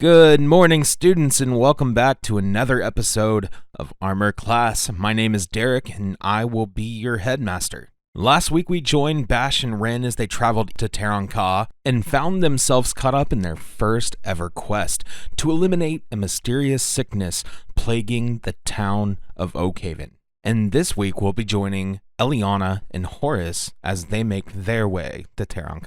Good morning, students, and welcome back to another episode of Armor Class. My name is Derek, and I will be your headmaster. Last week, we joined Bash and Ren as they traveled to Taron and found themselves caught up in their first ever quest to eliminate a mysterious sickness plaguing the town of Oakhaven. And this week, we'll be joining Eliona and Horace as they make their way to Taron.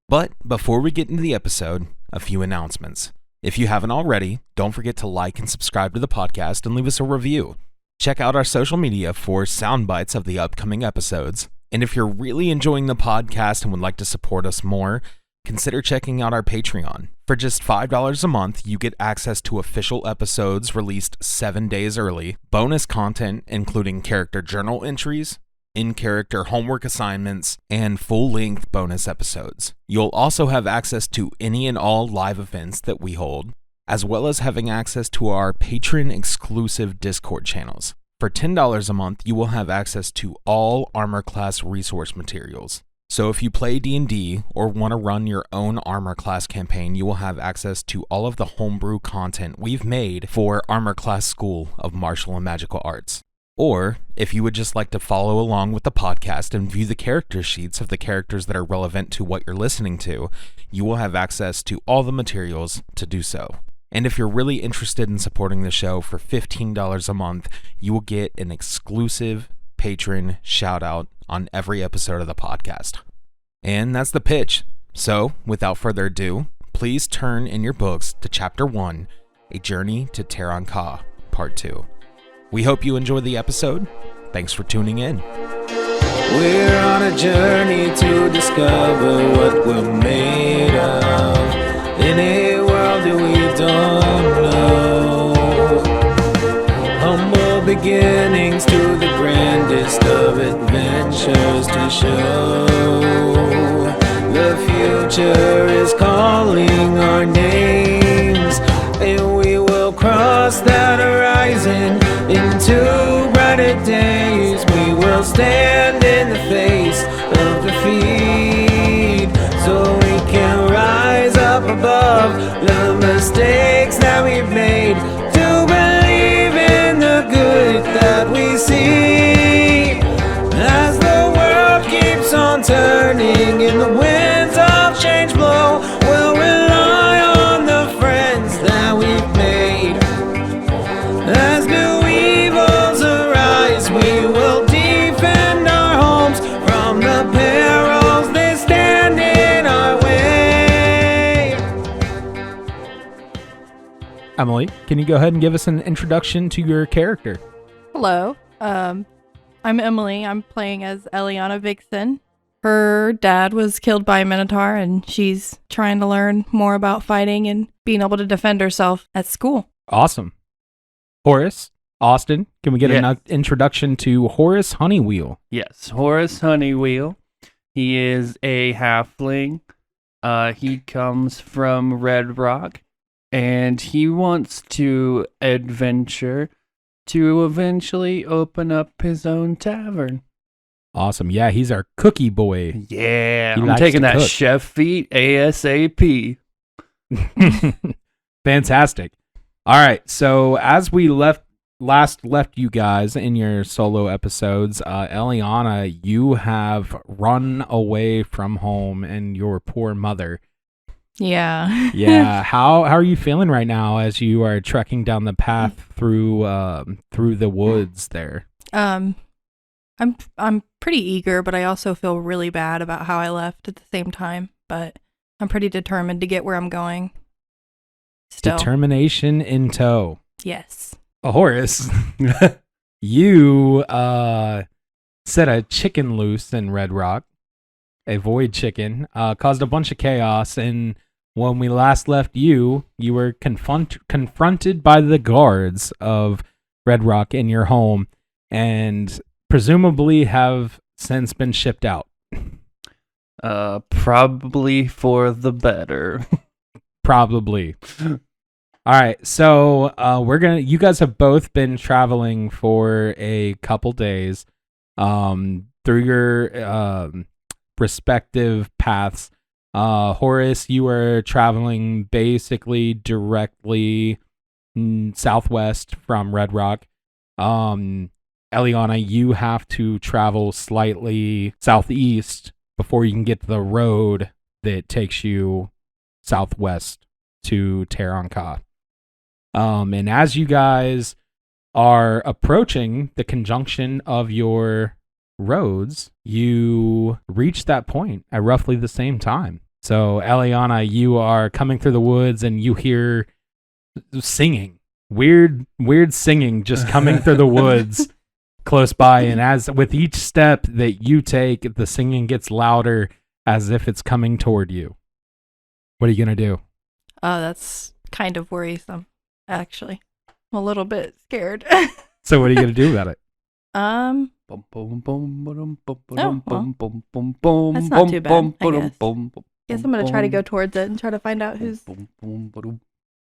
But before we get into the episode, a few announcements. If you haven't already, don't forget to like and subscribe to the podcast and leave us a review. Check out our social media for sound bites of the upcoming episodes. And if you're really enjoying the podcast and would like to support us more, consider checking out our Patreon. For just $5 a month, you get access to official episodes released 7 days early, bonus content including character journal entries, in-character homework assignments, and full-length bonus episodes. You'll also have access to any and all live events that we hold, as well as having access to our patron-exclusive Discord channels. For $10 a month, you will have access to all Armor Class resource materials. So if you play D&D or want to run your own Armor Class campaign, you will have access to all of the homebrew content we've made for Armor Class School of Martial and Magical Arts. Or, if you would just like to follow along with the podcast and view the character sheets of the characters that are relevant to what you're listening to, you will have access to all the materials to do so. And if you're really interested in supporting the show for $15 a month, you will get an exclusive patron shout out on every episode of the podcast. And that's the pitch. So, without further ado, please turn in your books to Chapter 1, A Journey to Taron, Part 2. We hope you enjoy the episode. Thanks for tuning in. We're on a journey to discover what we're made of in a world that we don't know. Humble beginnings to the grandest of adventures to show. The future is calling our names, and we will cross that horizon into brighter days. We will stand in the face of defeat, so we can rise up above the mistakes that we've made, to believe in the good that we see. As the world keeps on turning and the winds of change blow, we'll rely on the friends that we've made. As new evils arise, we will defend our homes from the perils that stand in our way. Emily, can you go ahead and give us an introduction to your character? Hello, I'm Emily. I'm playing as Eliona Vixen. Her dad was killed by a Minotaur, and she's trying to learn more about fighting and being able to defend herself at school. Awesome. Horace, Austin, can we get Yes. an introduction to Horace Honeywheel? Yes, Horace Honeywheel. He is a halfling. He comes from Red Rock, and he wants to adventure to eventually open up his own tavern. Awesome. Yeah, he's our cookie boy. Yeah, He I'm likes taking to that cook. chef feat ASAP. Fantastic. All right, so as we last left you guys in your solo episodes, Eliana, you have run away from home and your poor mother. Yeah. Yeah, how are you feeling right now as you are trekking down the path through the woods there? I'm pretty eager, but I also feel really bad about how I left at the same time. But I'm pretty determined to get where I'm going. Still. Determination in tow. Yes. Horace, you set a chicken loose in Red Rock, a void chicken, caused a bunch of chaos, and when we last left you, you were confronted by the guards of Red Rock in your home, and presumably have since been shipped out. Probably for the better. Probably. All right, so you guys have both been traveling for a couple days through your respective paths Horace, you are traveling basically directly southwest from Red Rock. Eliona, you have to travel slightly southeast before you can get to the road that takes you southwest to Taronka. And as you guys are approaching the conjunction of your roads, you reach that point at roughly the same time. So, Eliana, you are coming through the woods and you hear singing, weird singing just coming through the woods close by. And as with each step that you take, the singing gets louder as if it's coming toward you. What are you going to do? Oh, that's kind of worrisome, actually. I'm a little bit scared. So what are you going to do about it? That's not too bad, I guess. Guess I'm going to try to go towards it and try to find out who's...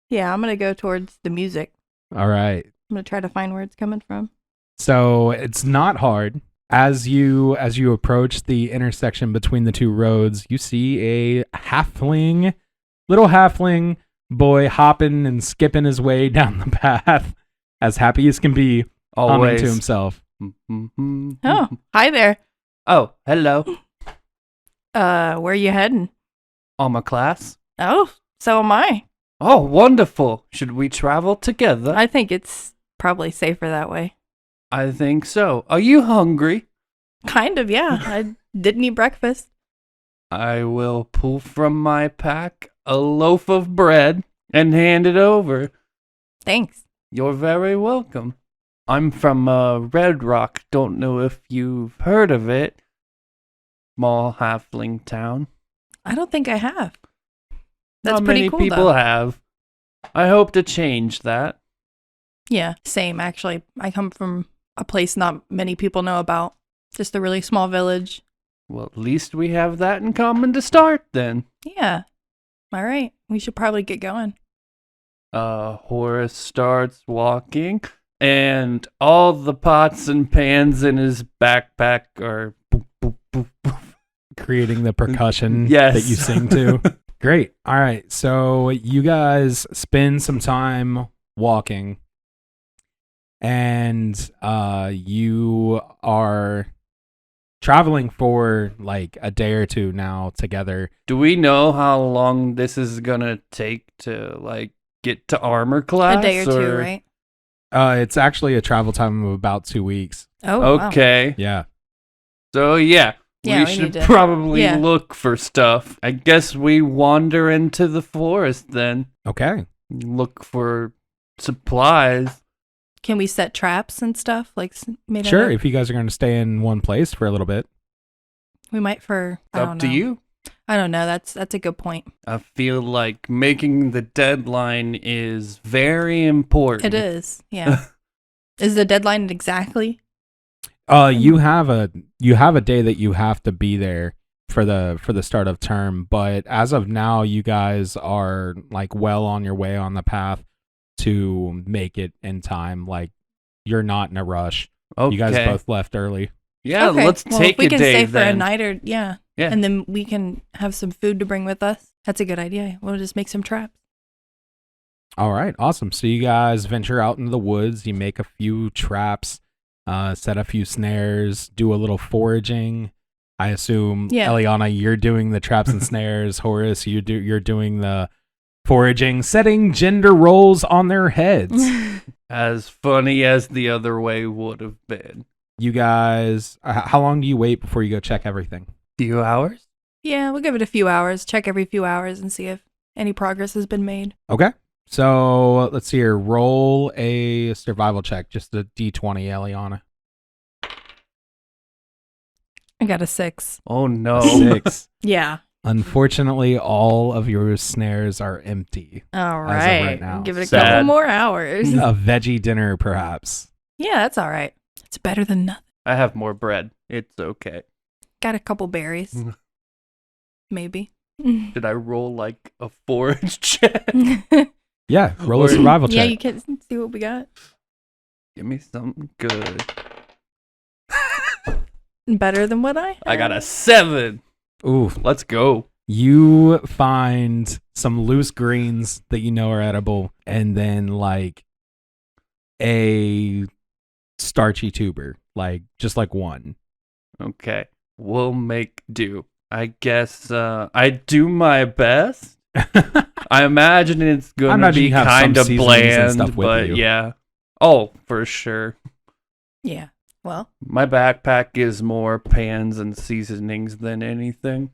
Yeah, I'm going to go towards the music. All right. I'm going to try to find where it's coming from. So it's not hard. As you approach the intersection between the two roads, you see a little halfling boy hopping and skipping his way down the path, as happy as can be, humming to himself. Oh, hi there. Oh, hello. Where are you heading? Alma class. Oh, so am I. Oh, wonderful. Should we travel together? I think it's probably safer that way. I think so. Are you hungry? Kind of, yeah. I didn't eat breakfast. I will pull from my pack a loaf of bread and hand it over. Thanks. You're very welcome. I'm from Red Rock. Don't know if you've heard of it. Small halfling town. I don't think I have. That's Not pretty many cool, people though. have. I hope to change that. Yeah, same, actually. I come from a place not many people know about. Just a really small village. Well, at least we have that in common to start, then. Yeah. All right. We should probably get going. Horace starts walking, and all the pots and pans in his backpack are boop, boop, boop, boop. Creating the percussion Yes. that you sing to. Great. All right. So you guys spend some time walking, and you are traveling for like a day or two now together. Do we know how long this is gonna take to like get to armor class? A day or two, right? It's actually a travel time of about 2 weeks. Oh, wow. Okay. Yeah. So yeah, Yeah, we we should need to- probably yeah. look for stuff. I guess we wander into the forest then. Okay. Look for supplies. Can we set traps and stuff? Like, made Sure. out- If you guys are going to stay in one place for a little bit. We might for... I Up don't to know. you. I don't know. That's a good point. I feel like making the deadline is very important. It is. Yeah. Is the deadline exactly? You have a day that you have to be there for the start of term, but as of now, you guys are like well on your way on the path to make it in time. Like you're not in a rush. Okay. You guys both left early. Yeah, Okay. let's Well, take if we a can day stay for then. a night or... Yeah. Yeah. And then we can have some food to bring with us. That's a good idea. We'll just make some traps. All right, awesome. So you guys venture out into the woods. You make a few traps, set a few snares, do a little foraging. I assume, Yeah. Eliana, you're doing the traps and snares. Horace, you're doing the foraging, setting gender roles on their heads. As funny as the other way would have been. You guys, how long do you wait before you go check everything? Few hours? Yeah, we'll give it a few hours. Check every few hours and see if any progress has been made. Okay. So let's see here. Roll a survival check, just a D20, Eliana. I got a 6. Oh no. 6. Yeah. Unfortunately, all of your snares are empty. All As of right. right now. Give it a Sad. couple more hours. A veggie dinner, perhaps. Yeah, that's all right. It's better than nothing. I have more bread. It's okay. Got a couple berries. Maybe. Did I roll like a forage check? Yeah, roll a Or- survival Yeah, check. you can see what we got. Give me something good. Better than what I I got a had. 7. Ooh, Let's go. You find some loose greens that you know are edible, and then like a starchy tuber, like just like one. Okay, we'll make do. I guess I do my best. I imagine it's gonna be you have kind some of seasonings and bland, stuff with but you. yeah. Oh, for sure. Yeah. Well, My backpack is more pans and seasonings than anything.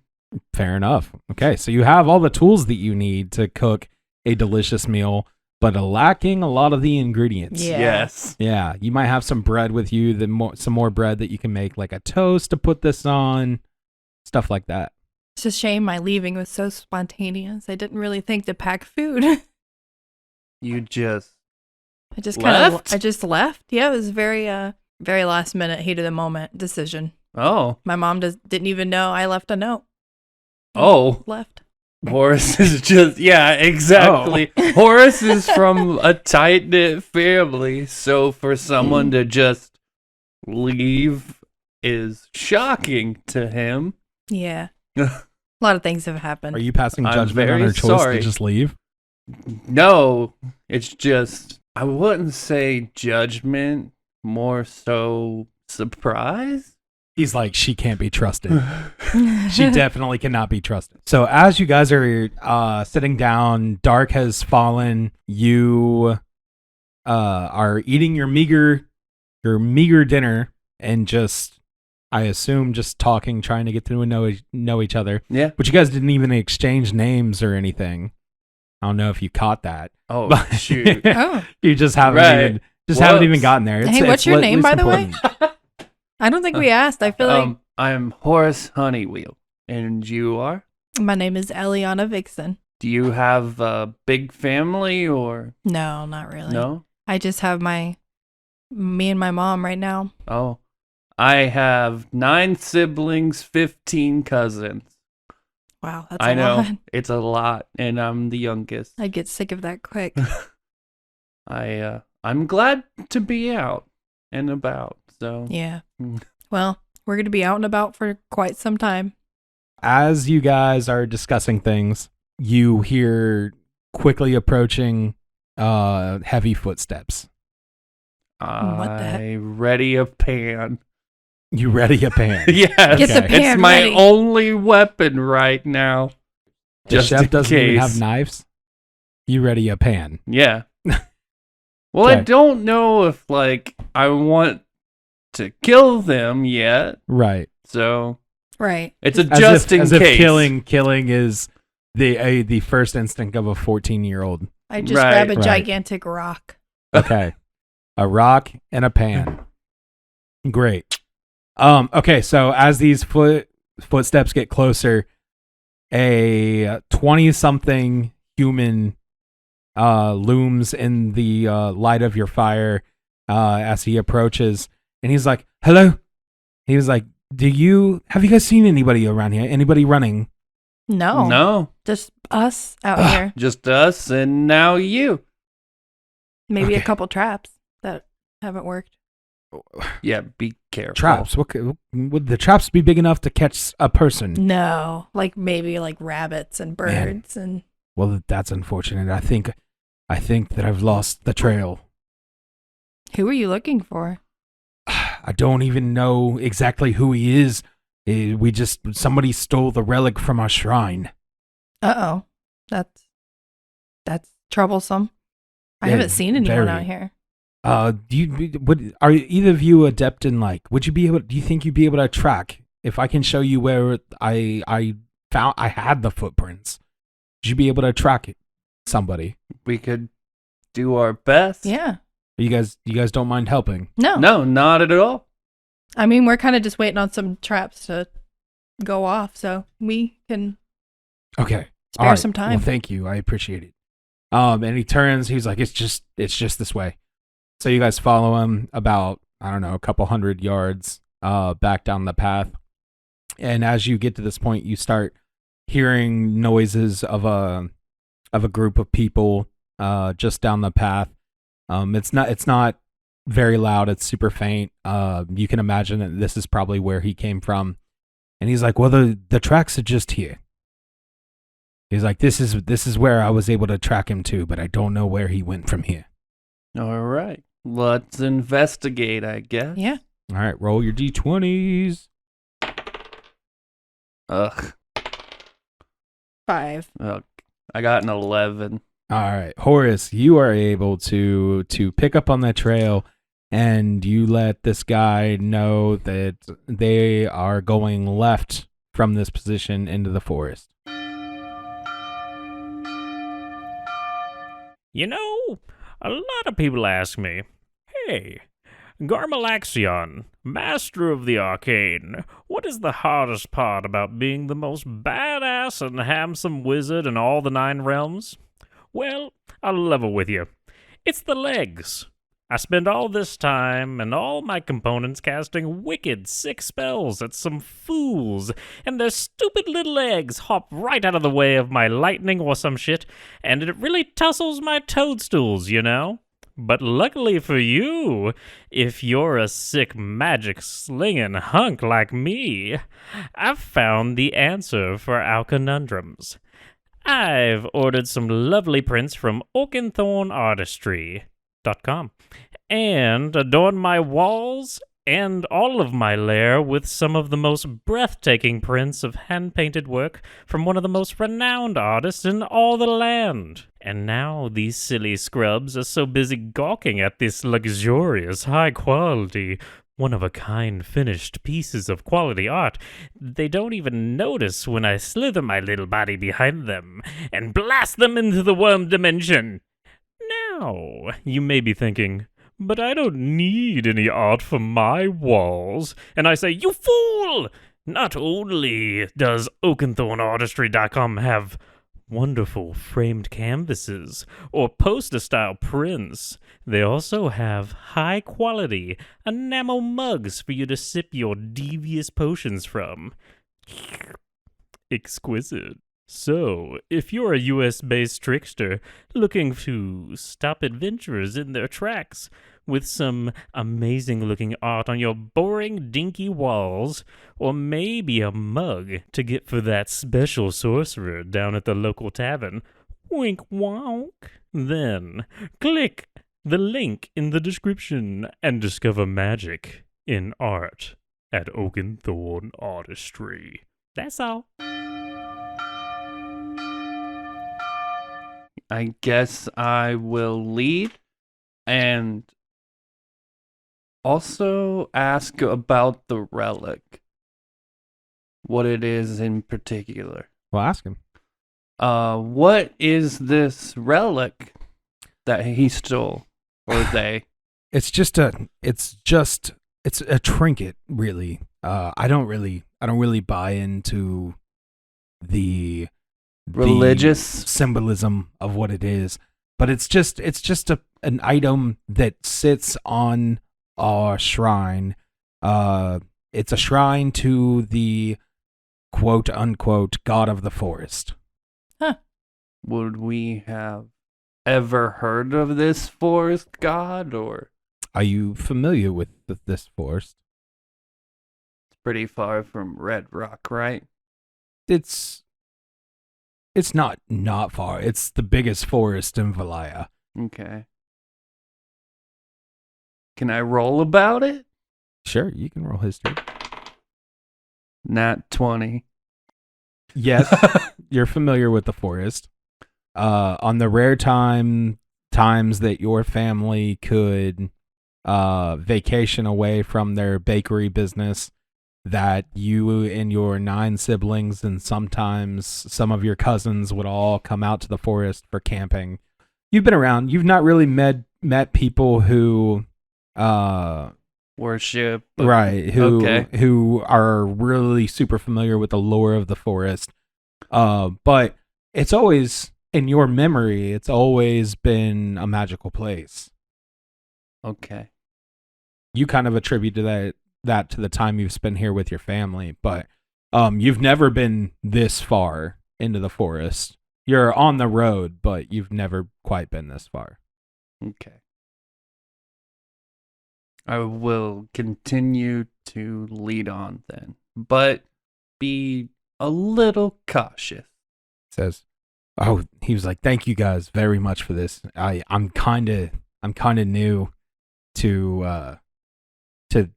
Fair enough. Okay, so you have all the tools that you need to cook a delicious meal, but lacking a lot of the ingredients. Yeah. Yes. Yeah, you might have some bread with you, some more bread that you can make, like a toast to put this on, stuff like that. it's a shame my leaving was so spontaneous. I didn't really think to pack food. You just I just kind of, Left? I just left. Yeah, it was very last minute, heat of the moment decision. oh My mom didn't even know I left a note. oh. Left. Horace is just yeah, exactly. Horace is from a tight knit family, so for someone to just leave is shocking to him. Yeah. A lot of things have happened. Are you passing I'm judgment on very her choice sorry. to just leave? No, it's just I wouldn't say judgment, more so surprise. He's like, she can't be trusted. She definitely cannot be trusted. So as you guys are sitting down, dark has fallen. You are eating your meager dinner and just, I assume, just talking, trying to get to know each other. Yeah. But you guys didn't even exchange names or anything. I don't know if you caught that. Oh But shoot. Oh. you just haven't Right. haven't even Whoops. gotten there. Hey, what's your at name, least by the way? important. I don't think we asked. I feel like I'm Horace Honeywheel, and you are? my name is Eliona Vixen. Do you have a big family or No, not really. no? I just have me and my mom right now. Oh, I have 9 siblings, 15 cousins. Wow, that's I a know lot. it's a lot, and I'm the youngest. I'd get sick of that quick. I'm glad to be out and about. So Yeah. Mm. Well, we're going to be out and about for quite some time. As you guys are discussing things, you hear quickly approaching heavy footsteps. What the heck? I ready a pan. You ready a pan? Yes, Get the pan it's my ready. only weapon right now. The Just chef in doesn't even case. have knives. You ready a pan? Yeah. Well, I Okay. don't know if like I want to kill them yet, Right. so Right. it's a As just if, in as case. if killing is the first instinct of a 14-year-old. I just Right. grab a Right. gigantic rock. Okay. A rock and a pan. Great. Okay, so as these footsteps get closer, a 20-something human looms in the light of your fire as he approaches, and he's like, "Hello." He was like, have you guys seen anybody around here? Anybody running? No. No, Just us out here. just us and now you. Maybe a Okay. couple traps that haven't worked. Yeah, be careful. Traps. Would the traps be big enough to catch a person? No. Like maybe like rabbits and birds and Well, that's unfortunate. I think that I've lost the trail. who are you looking for? I don't even know exactly who he is. Somebody stole the relic from our shrine. Uh-oh. That's troublesome. I Yeah, haven't seen anyone very. out here. Are either of you adept in do you think you'd be able to track if I can show you where I had the footprints? Would you be able to track somebody? We could do our best. Yeah. You guys don't mind helping? No. No, not at all. I mean, we're kind of just waiting on some traps to go off so we can Okay. spare All right. some time. Well, thank you. I appreciate it. And he turns. He's like, it's just this way. So you guys follow him about, I don't know, a couple hundred yards back down the path. And as you get to this point, you start hearing noises of a group of people just down the path. It's not very loud. It's super faint. You can imagine that this is probably where he came from. And he's like, well, the tracks are just here. He's like, this is where I was able to track him to, but I don't know where he went from here. All right. Let's investigate, I guess. Yeah. All right, roll your d20s. Ugh. 5. Ugh. I got an 11. All right, Horace, you are able to pick up on that trail, and you let this guy know that they are going left from this position into the forest. You know, a lot of people ask me, hey, Garmalaxion, master of the arcane, what is the hardest part about being the most badass and handsome wizard in all the 9 realms? Well, I'll level with you. It's the legs. I spend all this time and all my components casting wicked, sick spells at some fools, and their stupid little legs hop right out of the way of my lightning or some shit, and it really tussles my toadstools, you know? But luckily for you, if you're a sick magic slinging hunk like me, I've found the answer for our conundrums. I've ordered some lovely prints from oakenthornartistry.com and adorned my walls and all of my lair with some of the most breathtaking prints of hand-painted work from one of the most renowned artists in all the land. And now these silly scrubs are so busy gawking at this luxurious, high-quality, one-of-a-kind finished pieces of quality art, they don't even notice when I slither my little body behind them and blast them into the worm dimension. Now, you may be thinking, but I don't need any art for my walls. And I say, you fool! Not only does oakenthornartistry.com have wonderful framed canvases or poster-style prints, they also have high-quality enamel mugs for you to sip your devious potions from. Exquisite. So, if you're a US-based trickster looking to stop adventurers in their tracks with some amazing-looking art on your boring, dinky walls, or maybe a mug to get for that special sorcerer down at the local tavern, wink wonk, then click the link in the description and discover magic in art at Oakenthorn Artistry. That's all. I guess I will lead and also ask about the relic. What it is in particular. Well, ask him. What is this relic that he stole? Or they? It's a trinket, really. I don't really buy into the religious symbolism of what it is, but it's just an item that sits on our shrine. It's a shrine to the quote unquote god of the forest. Huh. Would we have ever heard of this forest god, or? Are you familiar with this forest? It's pretty far from Red Rock, right? It's not far. It's the biggest forest in Valaya. Okay. Can I roll about it? Sure, you can roll history. Nat 20. Yes, you're familiar with the forest. On the rare times that your family could vacation away from their bakery business, that you and your 9 siblings and sometimes some of your cousins would all come out to the forest for camping. You've been around. You've not really met people who Worship. right, who are really super familiar with the lore of the forest. But it's always, in your memory, it's always been a magical place. Okay. You kind of attribute to that to the time you've spent here with your family, but you've never been this far into the forest. You're on the road, but you've never quite been this far. Okay. I will continue to lead on then, but be a little cautious. Says, Oh, he was like, "Thank you guys very much for this. I'm kind of new to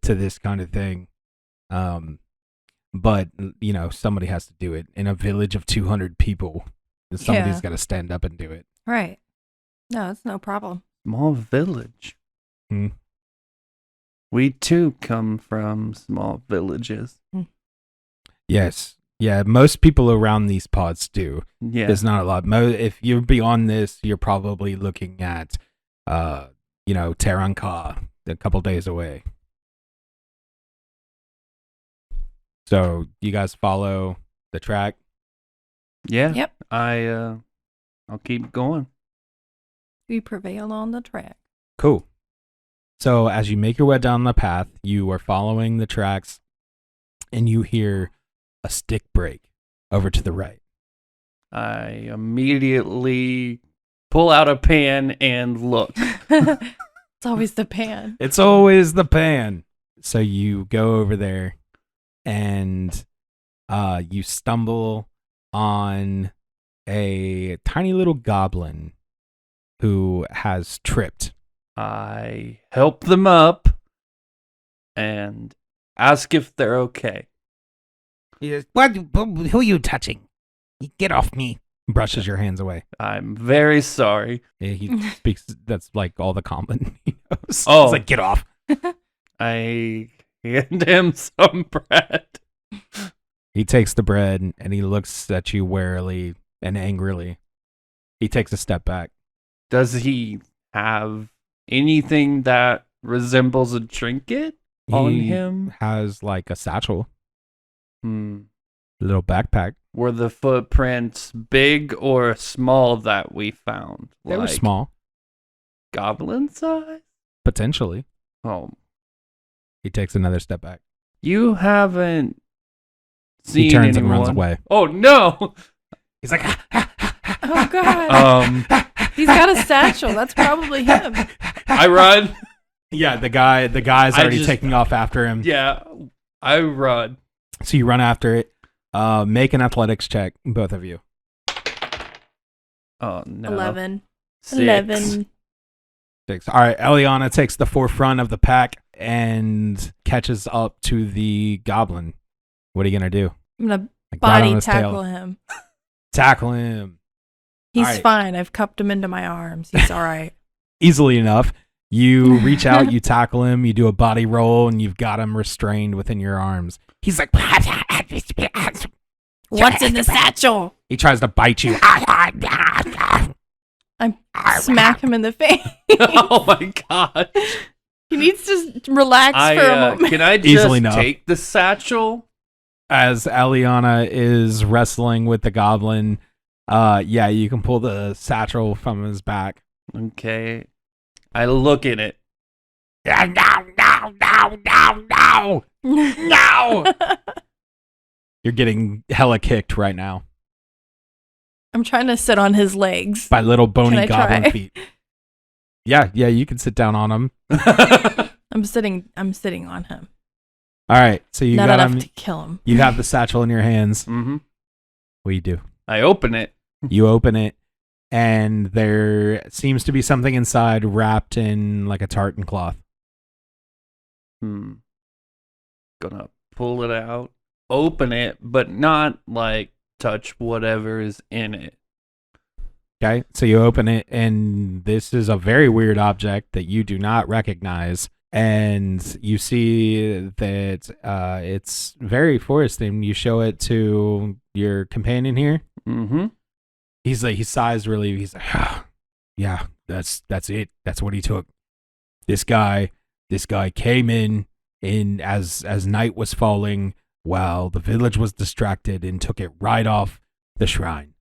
this kind of thing. But somebody has to do it in a village of 200 people. Somebody's got to stand up and do it." Right. No, it's no problem. Small village. Hmm. We too come from small villages. Yes. Yeah, most people around these pods do. Yeah. There's not a lot. If you're beyond this, you're probably looking at, Taranka, a couple days away. So you guys follow the track? Yeah. Yep. I'll keep going. We prevail on the track. Cool. So as you make your way down the path, you are following the tracks, and you hear a stick break over to the right. I immediately pull out a pan and look. It's always the pan. It's always the pan. So you go over there, and you stumble on a tiny little goblin who has tripped. I help them up and ask if they're okay. What? Who are you touching? Get off me. Brushes your hands away. I'm very sorry. He speaks, that's like all the common he knows. Oh. It's like, get off. I hand him some bread. He takes the bread and he looks at you warily and angrily. He takes a step back. Does he have anything that resembles a trinket on He him? has like a satchel, A little backpack. Were the footprints big or small that we found? They were small, Goblin size? potentially. Oh, He takes another step back. you haven't seen He turns anyone. and runs away. Oh no! He's like, Oh, God. He's got a satchel. That's probably him. I run. yeah, the guy's I already just- taking off after him. Yeah, I run. So you run after it. Make an athletics check, both of you. Oh no. 11. 6. 11. 6. All right, Eliona takes the forefront of the pack and catches up to the goblin. What are you gonna do? I'm going to Like, right on body his tackle tail. him. Tackle him. He's All right. fine. I've cupped him into my arms. He's all right. Easily enough. You reach out, you tackle him, you do a body roll, and you've got him restrained within your arms. He's like, What's in the satchel? he tries to bite you. I smack him in the face. Oh my god. He needs to relax for a moment. Can I just Easily enough. take the satchel? As Eliana is wrestling with the goblin, yeah, you can pull the satchel from his back. Okay. I look in it. No! You're getting hella kicked right now I'm trying to sit on his legs. by little bony Can I goblin try? feet. Yeah, you can sit down on him. I'm sitting on him. All right, so you Not got enough him. to kill him. You have the satchel in your hands. Mm-hmm. What do you do? I open it. You open it, and there seems to be something inside wrapped in like a tartan cloth. Gonna pull it out, open it, but not like touch whatever is in it. Okay, so you open it, and this is a very weird object that you do not recognize. And you see that it's very forest themed. You show it to your companion here. Mm-hmm. He's like, he sighs relief. He's like, yeah, that's it. That's what he took. This guy came in as night was falling while the village was distracted and took it right off the shrine.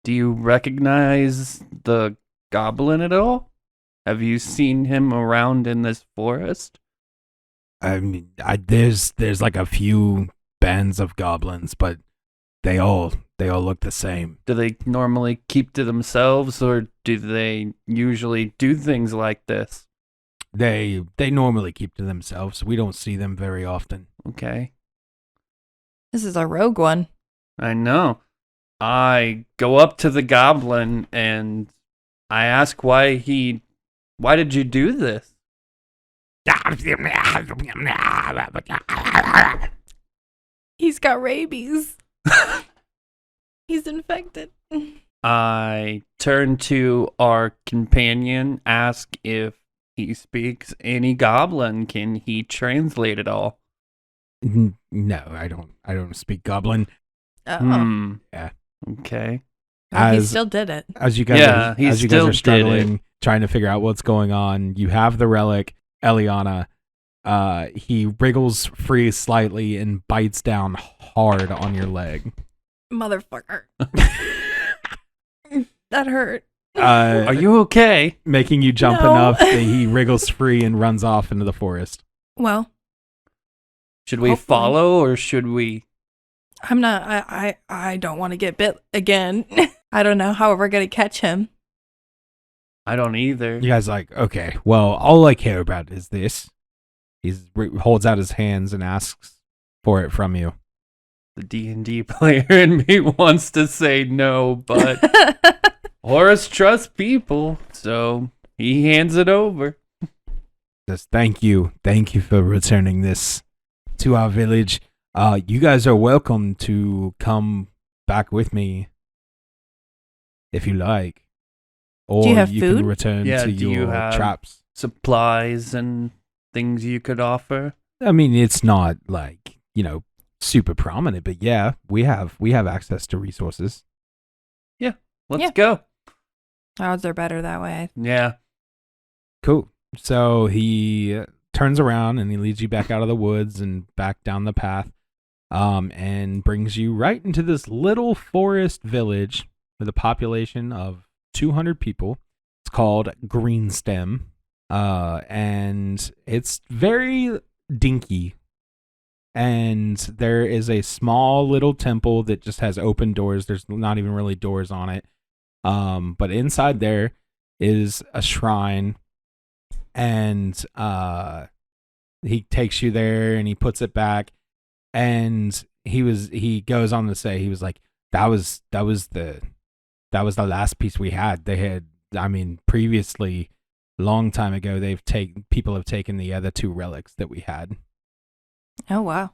Do you recognize the goblin at all? Have you seen him around in this forest? I mean, there's like a few bands of goblins, but they all look the same. Do they normally keep to themselves, or do they usually do things like this? They normally keep to themselves. We don't see them very often. Okay. This is a rogue one. I know. I go up to the goblin and I ask why did you do this? He's got rabies. He's infected. I turn to our companion, ask if he speaks any goblin. Can he translate it all? No, I don't speak goblin. Oh. Yeah. Okay. Well, he still did it. As you guys Yeah, he as you guys still are did struggling, trying to figure out what's going on, you have the relic, Eliona. He wriggles free slightly and bites down hard on your leg. Motherfucker. That hurt. Are you okay? Making you jump No. enough that he wriggles free and runs off into the forest. Well, Should we Hopefully. follow or should we? I'm not. I don't want to get bit again. I don't know how we're gonna catch him. I don't either. You guys like, okay, well, all I care about is this. He holds out his hands and asks for it from you. The D&D player in me wants to say no, but Horace trusts people, so he hands it over. Says, thank you for returning this to our village. You guys are welcome to come back with me if you like, or Do you have can food? return Yeah, to do you your have- traps. Supplies and things you could offer. I mean, it's not like, super prominent, but yeah, we have access to resources. Let's Yeah. go. Odds are better that way. Yeah. Cool. So he turns around and he leads you back out of the woods and back down the path, and brings you right into this little forest village with a population of 200 people. It's called Greenstem, and it's very dinky. And there is a small little temple that just has open doors. There's not even really doors on it. But inside there is a shrine, and he takes you there and he puts it back, and he goes on to say, he was like, that was the last piece we had. They had, I mean, previously, long time ago, people have taken the other two relics that we had. Oh wow.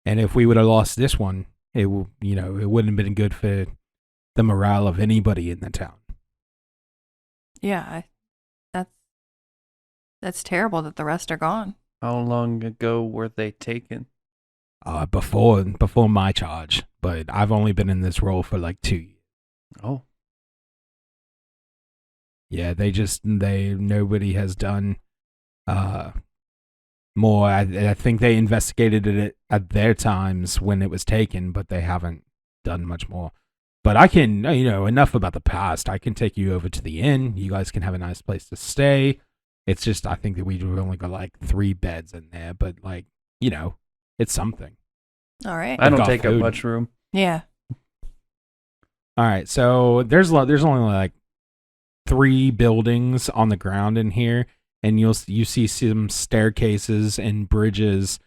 And if we would have lost this one, it wouldn't have been good for the morale of anybody in the town. Yeah. That's terrible that the rest are gone. How long ago were they taken? Before my charge, but I've only been in this role for like 2 years. Oh. Yeah, nobody has done more. I think they investigated it at their times when it was taken, but they haven't done much more. But I can, enough about the past. I can take you over to the inn. You guys can have a nice place to stay. It's just, I think that we've only got like 3 beds in there, but like, it's something. All right. I don't got take up food. much room. Yeah. All right, so there's only like 3 buildings on the ground in here, and you see some staircases and bridges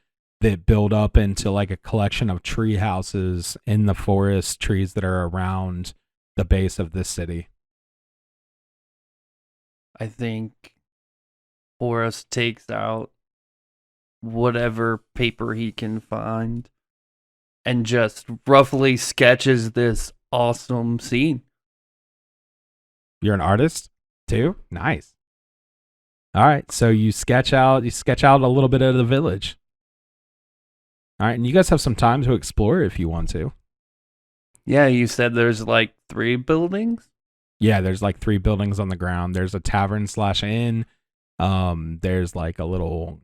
that build up into like a collection of tree houses in the forest, trees that are around the base of this city. I think Horace takes out whatever paper he can find and just roughly sketches this awesome scene. You're an artist too? Nice. All right, so you sketch out a little bit of the village. All right, and you guys have some time to explore if you want to. Yeah, you said there's like 3 buildings? Yeah, there's like 3 buildings on the ground. There's a tavern/inn. There's like a little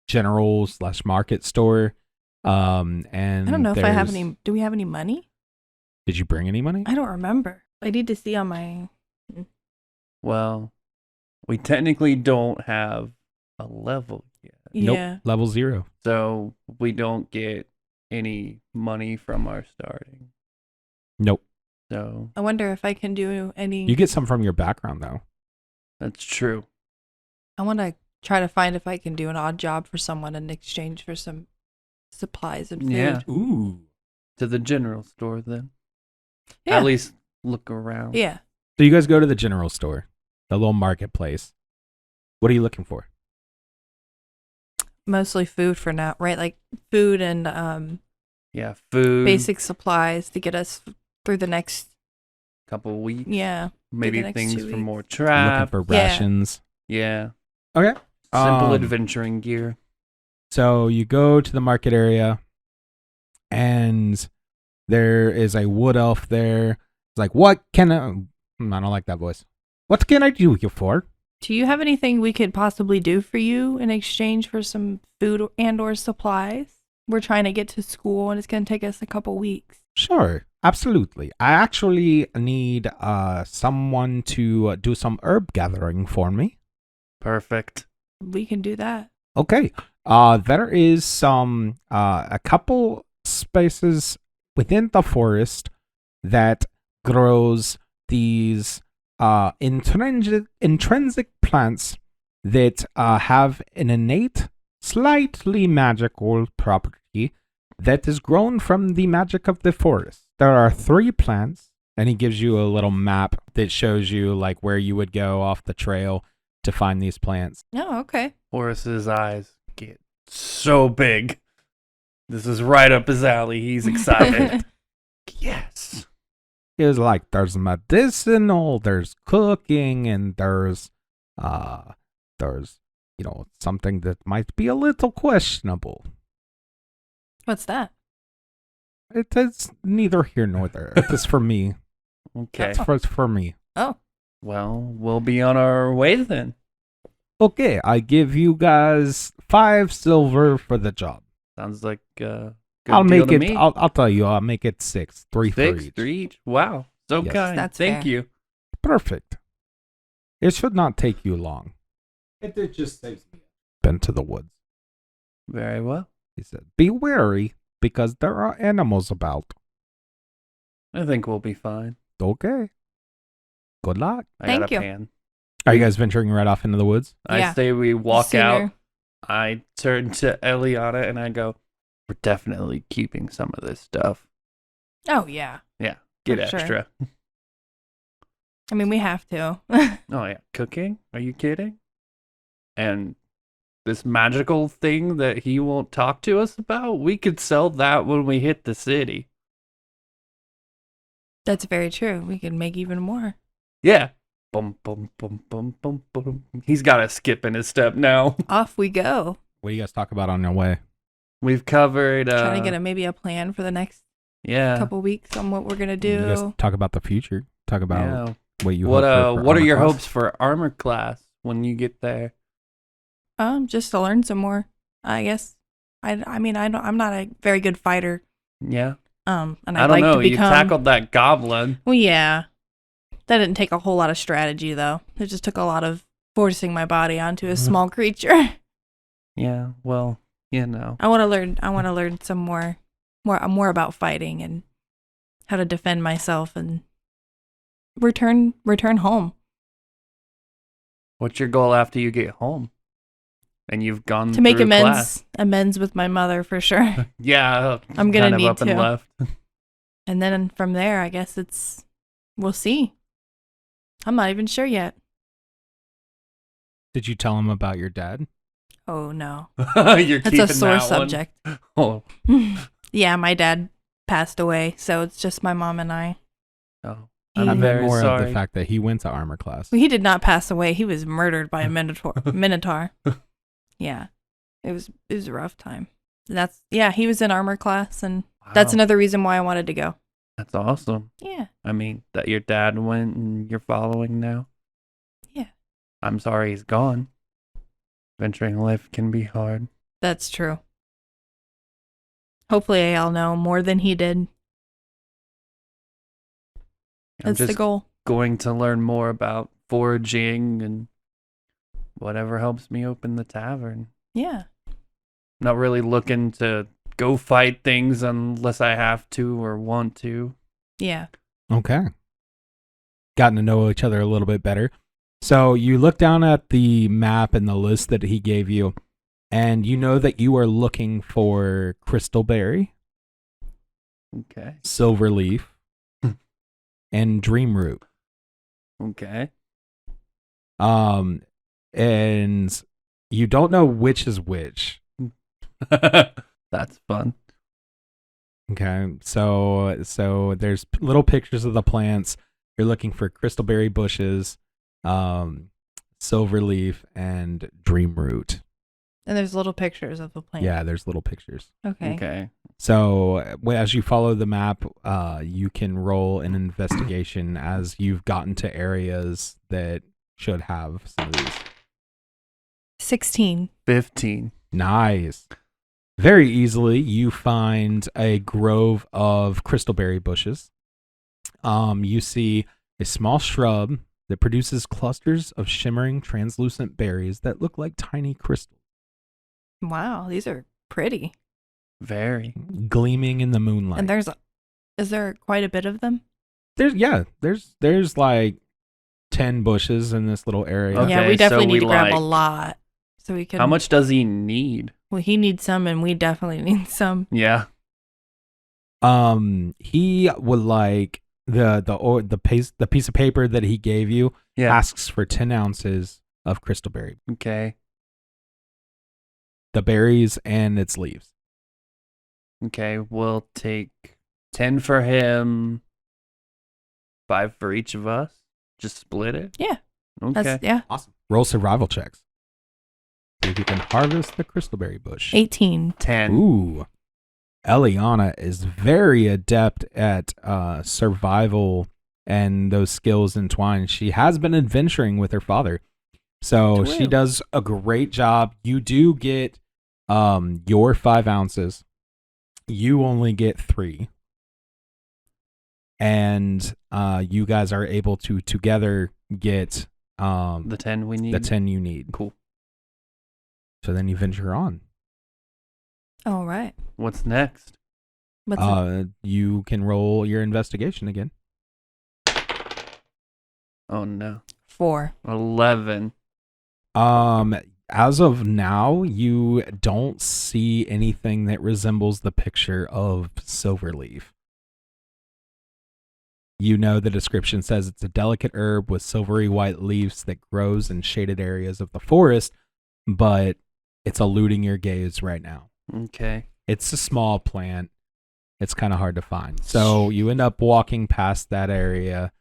general/market store. And I don't know if I have there's- any. Do we have any money? Did you bring any money? I don't remember. I need to see on my. Well, we technically don't have a level yet. Yeah. Nope, level 0. So we don't get any money from our starting. Nope. So I wonder if I can do any. You get some from your background though. that's true. I want to try to find if I can do an odd job for someone in exchange for some supplies and food. Yeah. Ooh. To the general store then. Yeah. At least look around. Yeah. So you guys go to the general store, the little marketplace. What are you looking for? Mostly food for now, right? Like food and Yeah, food. basic supplies to get us through the next. Couple of weeks. Yeah. Maybe next things 2 for weeks. more Looking trap. for Yeah. rations. Yeah. Okay. Simple Um, adventuring gear. So you go to the market area, and there is a wood elf there. It's like, what can I don't like that voice. What can I do you for? Do you have anything we could possibly do for you in exchange for some food and/or supplies? We're trying to get to school, and it's going to take us a couple weeks. Sure, absolutely. I actually need someone to do some herb gathering for me. Perfect. We can do that. Okay. There is a couple spaces within the forest that grows these intrinsic plants that have an innate, slightly magical property that is grown from the magic of the forest. There are 3 plants, and he gives you a little map that shows you like where you would go off the trail to find these plants. Oh, okay. Horace's eyes get so big. This is right up his alley. He's excited. Yes. Is like there's medicinal, there's cooking, and there's something that might be a little questionable. What's that? It is neither here nor there. It is for me. Okay. It's for me. Oh, Well, we'll be on our way then. Okay, I give you guys 5 silver for the job. Sounds like a good I'll deal make to it. me. I'll tell you. I'll make it 6, 3 for 6, each. 3 each. Wow. So Yes. kind. That's Thank fair. you. Perfect. It should not take you long. It just saves me. Been to the woods. Very well. He said, "Be wary because there are animals about." I think we'll be fine. Okay. Good luck. I Thank got a you. pan. Are you guys venturing right off into the woods? I Yeah. say we walk out. sooner. I turn to Eliana and I go, we're definitely keeping some of this stuff. Oh, yeah. Yeah. Get For sure. extra. I mean, we have to. Oh, yeah. Cooking? Are you kidding? And this magical thing that he won't talk to us about, we could sell that when we hit the city. That's very true. We can make even more. Yeah. Bum, bum, bum, bum, bum, bum. He's got a skip in his step now. Off we go. What do you guys talk about on your way? We've covered. Trying to get maybe a plan for the next Yeah. couple weeks on what we're going to You guys do. talk about the future. Talk about Yeah. what you What hope for what are armor your class. hopes for armor class when you get there? Just to learn some more, I guess. I mean, I'm not a very good fighter. Yeah. And I I'd don't like know. to become. You tackled that goblin. Well, yeah. That didn't take a whole lot of strategy, though. It just took a lot of forcing my body onto a small creature. Yeah. Well, you know. I want to learn. I want to learn some more about fighting and how to defend myself and return home. What's your goal after you get home? And you've gone To make through class. amends with my mother for sure. Yeah. I'm gonna kind of need up and to. left. And then from there, I guess we'll see. I'm not even sure yet. Did you tell him about your dad? Oh no, You're that's keeping a sore that subject. One? Yeah, my dad passed away, so it's just my mom and I. Oh. He- I I'm meant very more of sorry. the fact that he went to armor class. He did not pass away. He was murdered by a minotaur. Yeah, it was a rough time. He was in armor class, and that's Wow. another reason why I wanted to go. That's awesome. Yeah, I mean, that your dad went and you're following now. Yeah. I'm sorry he's gone. Venturing life can be hard. that's true. Hopefully, I'll know more than he did. I'm That's the just goal. going to learn more about foraging and whatever helps me open the tavern. Yeah. Not really looking to go fight things unless I have to or want to. Yeah. Okay. Gotten to know each other a little bit better. So you look down at the map and the list that he gave you, and you know that you are looking for crystalberry, Okay. silverleaf, and dream root. Okay. And you don't know which is which. That's fun. Okay, so there's little pictures of the plants. You're looking for crystalberry bushes, silver leaf, and dream root. And there's little pictures of the plant. Yeah, there's little pictures. Okay. So as you follow the map, you can roll an investigation as you've gotten to areas that should have some of these. 16. 15. Nice. Very easily, you find a grove of crystalberry bushes. You see a small shrub that produces clusters of shimmering, translucent berries that look like tiny crystals, Wow, these are pretty. Very. gleaming in the moonlight. And is there quite a bit of them? There's like 10 bushes in this little area. Okay, yeah, we definitely so need we to grab a like- lot. So we can. How much does he need? Well, he needs some, and we definitely need some. Yeah. He would like the piece of paper that he gave you Yeah. asks for 10 ounces of crystalberry, Okay. the berries and its leaves. Okay. We'll take 10 for him, 5 for each of us. Just split it? Yeah. Okay. Yeah. Awesome. Roll survival checks. See if you can harvest the crystalberry bush. 18. 10. Ooh. Eliona is very adept at survival and those skills entwined. She has been adventuring with her father. So she True. does a great job. You do get your 5 ounces. You only get 3. And you guys are able to together get The 10 we need. the 10 you need. Cool. So then you venture on. All right. What's next? What's You can roll your investigation again. Oh, no. 4. 11. As of now, you don't see anything that resembles the picture of Silverleaf. You know the description says it's a delicate herb with silvery white leaves that grows in shaded areas of the forest, but it's eluding your gaze right now. Okay. It's a small plant. It's kind of hard to find. So you end up walking past that area,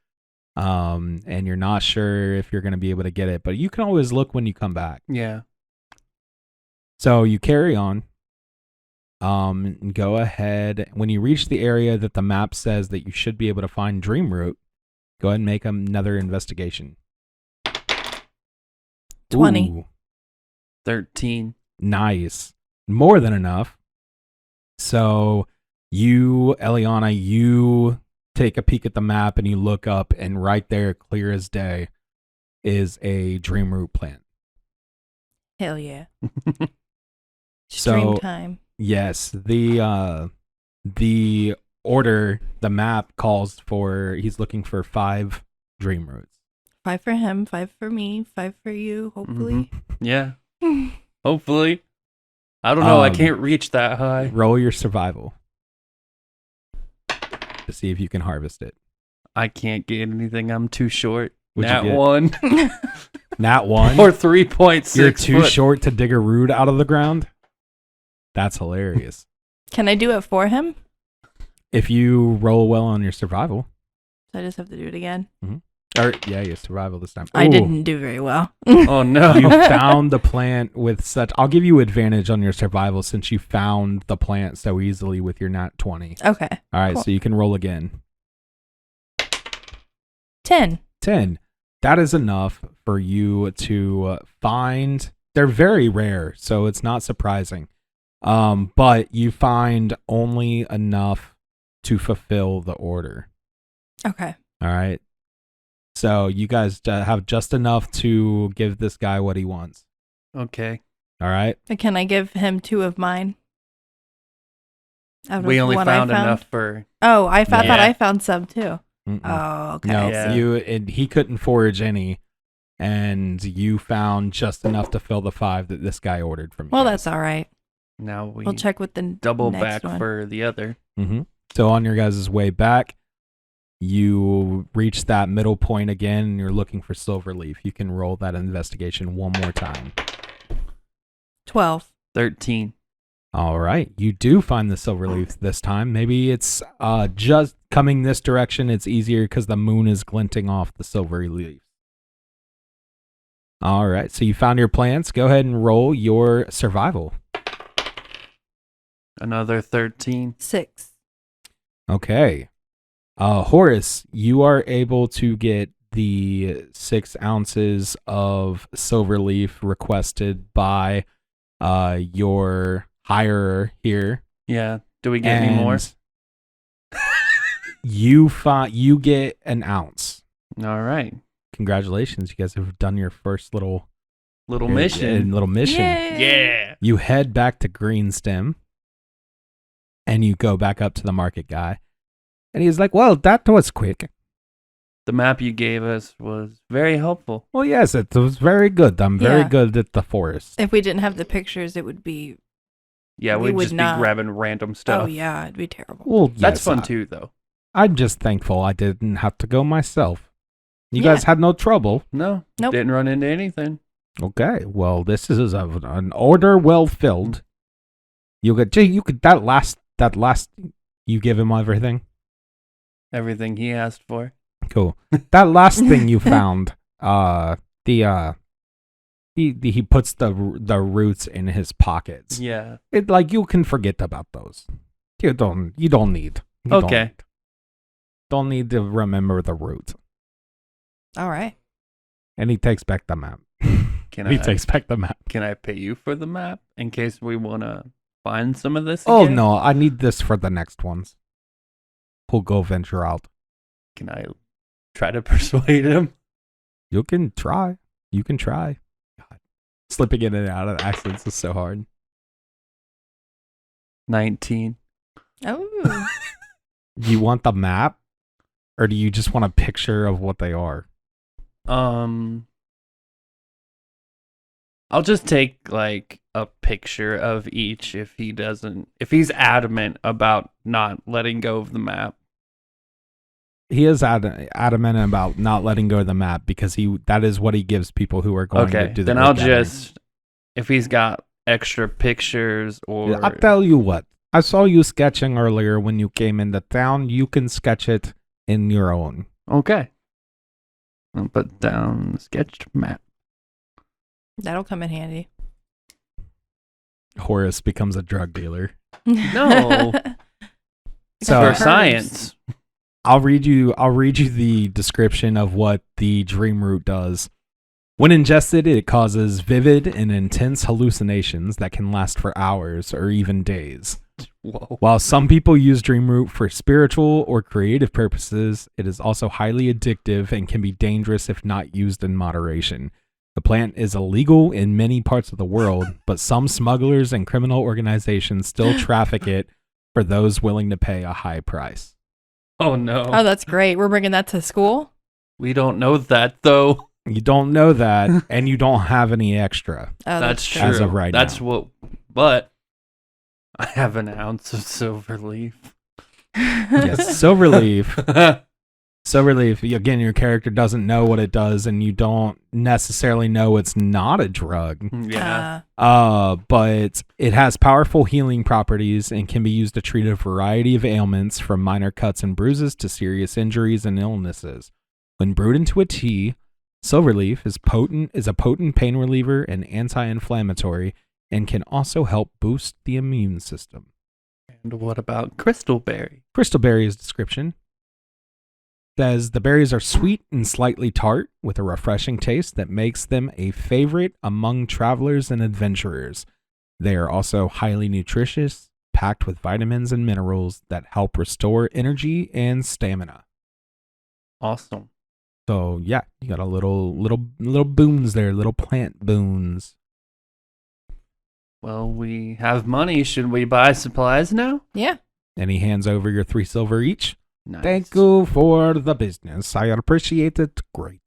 and you're not sure if you're going to be able to get it, but you can always look when you come back. Yeah. So you carry on. Go ahead. When you reach the area that the map says that you should be able to find Dream Root, go ahead and make another investigation. 20. Ooh, 13. nice. More than enough. So you, Eliona, you take a peek at the map and you look up, and right there, clear as day, is a Dream Root plant. Hell yeah. So- Stream time. Yes, the order, the map calls for, he's looking for 5 Dream Roots. 5 for him, 5 for me, 5 for you, hopefully. Yeah. Hopefully. I don't know. I Um, can't reach that high. Roll your survival to see if you can harvest it. I can't get anything. I'm too short. What'd you Nat get? 1 Nat 1? or 3.6. You're too foot. short to dig a root out of the ground? That's hilarious. Can I do it for him? If you roll well on your survival. So I just have to do it again. Or, yeah, your survival this time. I Ooh, didn't do very well. Oh, no. You found the plant with such... I'll give you advantage on your survival since you found the plant so easily with your nat 20. Okay. All right, Cool. so you can roll again. 10. 10. That is enough for you to find. They're very rare, so it's not surprising. But you find only enough to fulfill the order. Okay. All right. So you guys have just enough to give this guy what he wants. Okay. All right. Can I give him 2 of mine? Out of We only what I found enough for. Oh, I thought Yeah. I found some too. Mm-mm. Oh, okay. No, Yeah. and he couldn't forage any, and you found just enough to fill the 5 that this guy ordered from you. Well, guys. that's all right. Now we We'll check with the double next back one. for the other. So on your guys' way back, You reach that middle point again, and you're looking for Silverleaf. You can roll that investigation one more time. 12. 13. All right. You do find the Silverleaf this time. Maybe it's just coming this direction. It's easier because the moon is glinting off the silvery leaf. All right. So you found your plants. Go ahead and roll your survival. Another 13. 6. Okay. Horace, you are able to get the 6 ounces of Silverleaf requested by your hirer here. Yeah. Do we get any more? You get an ounce. All right. Congratulations, you guys have done your first little mission. Yay. Yeah. You head back to Greenstem, and you go back up to the market guy, and he's like, "Well, that was quick." The map you gave us was very helpful. Well, yes, it was very good. I'm very good at the forest. If we didn't have the pictures, it would be... Yeah, We we'd would just not. be grabbing random stuff. Oh, yeah, it'd be terrible. Well, That's yes, fun too, though. I'm just thankful I didn't have to go myself. You Yeah. guys had no trouble. No, Nope. didn't run into anything. Okay, well, this is an order well filled. You could that last you give him everything. Everything he asked for. Cool. That last thing you found, he puts the roots in his pockets. Yeah. It like you can forget about those. You don't need. Okay. Don't need to remember the root. All right. And he takes back the map. Can takes back the map. I pay you for the map in case we want to find some of this Oh again? no, I need this for the next ones. We'll go venture out. Can I try to persuade him? You can try. God. Slipping in and out of accents is so hard. 19. Oh. Do you want the map? Or do you just want a picture of what they are? I'll just take like a picture of each if he's adamant about not letting go of the map. He is adamant about not letting go of the map because that is what he gives people who are going to do the then I'll gathering. just, if he's got extra pictures or... I'll tell you what. I saw you sketching earlier when you came into town. You can sketch it in your own. Okay. I'll put down sketched map. That'll come in handy. Horace becomes a drug dealer. No. So- For science. I'll read you the description of what the dream root does. When ingested, it causes vivid and intense hallucinations that can last for hours or even days. Whoa. While some people use dream root for spiritual or creative purposes, it is also highly addictive and can be dangerous if not used in moderation. The plant is illegal in many parts of the world, but some smugglers and criminal organizations still traffic it for those willing to pay a high price. Oh no. Oh, that's great. We're bringing that to school? We don't know that though. You don't know that, and you don't have any extra. Oh, That's true. As of right That's now. but I have an ounce of silver leaf. Yes, Silverleaf. Silverleaf, again, your character doesn't know what it does, and you don't necessarily know it's not a drug. Yeah. But it has powerful healing properties and can be used to treat a variety of ailments from minor cuts and bruises to serious injuries and illnesses. When brewed into a tea, Silverleaf is a potent pain reliever and anti-inflammatory and can also help boost the immune system. And what about crystalberry? Crystalberry's description says the berries are sweet and slightly tart with a refreshing taste that makes them a favorite among travelers and adventurers. They are also highly nutritious, packed with vitamins and minerals that help restore energy and stamina. Awesome. So yeah, you got a little boons there, little plant boons. Well, we have money. Should we buy supplies now? Yeah. And he hands over your 3 silver each. Nice. Thank you for the business. I appreciate it. Great.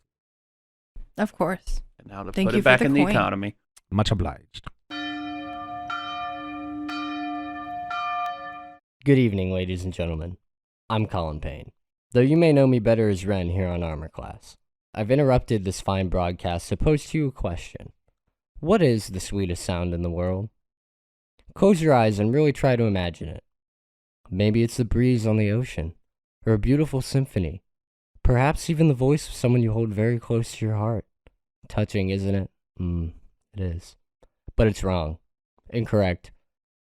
Of course. And now to Thank put you it for back the in the coin. economy. Much obliged. Good evening, ladies and gentlemen. I'm Colin Payne. though you may know me better as Ren here on Armor Class. I've interrupted this fine broadcast to pose to you a question. What is the sweetest sound in the world? Close your eyes and really try to imagine it. Maybe it's the breeze on the ocean, or a beautiful symphony. Perhaps even the voice of someone you hold very close to your heart. Touching, isn't it? It is. But it's wrong. Incorrect.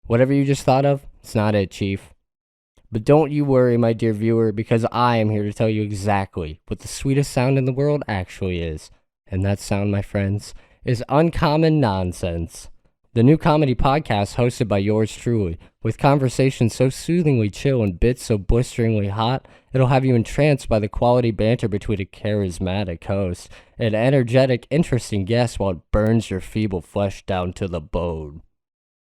Whatever you just thought of, it's not it, Chief. But don't you worry, my dear viewer, because I am here to tell you exactly what the sweetest sound in the world actually is. And that sound, my friends, is Uncommon Nonsense. The new comedy podcast hosted by yours truly, with conversations so soothingly chill and bits so blisteringly hot, it'll have you entranced by the quality banter between a charismatic host and energetic, interesting guest while it burns your feeble flesh down to the bone.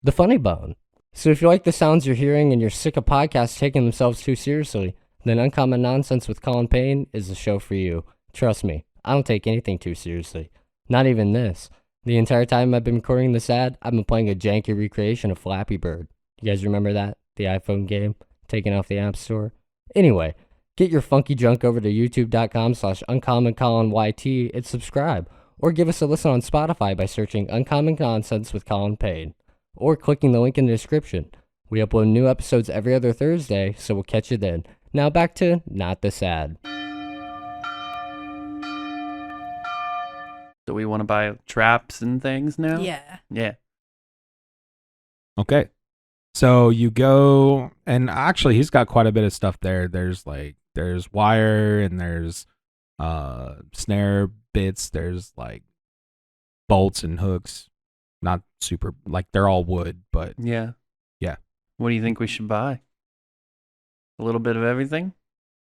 The funny bone. So if you like the sounds you're hearing and you're sick of podcasts taking themselves too seriously, then Uncommon Nonsense with Colin Payne is the show for you. Trust me, I don't take anything too seriously. Not even this. The entire time I've been recording this ad, I've been playing a janky recreation of Flappy Bird. You guys remember that? The iPhone game? Taken off the App Store? Anyway, get your funky junk over to youtube.com/uncommoncolyt and subscribe. Or give us a listen on Spotify by searching Uncommon Nonsense with Colin Payne. Or clicking the link in the description. We upload new episodes every other Thursday, so we'll catch you then. Now back to Not This Ad. Do we want to buy traps and things now? Yeah. Yeah. Okay. So you go, and actually he's got quite a bit of stuff there. There's wire, and there's snare bits, there's like bolts and hooks. Not super, like they're all wood, but Yeah. Yeah. What do you think we should buy? A little bit of everything?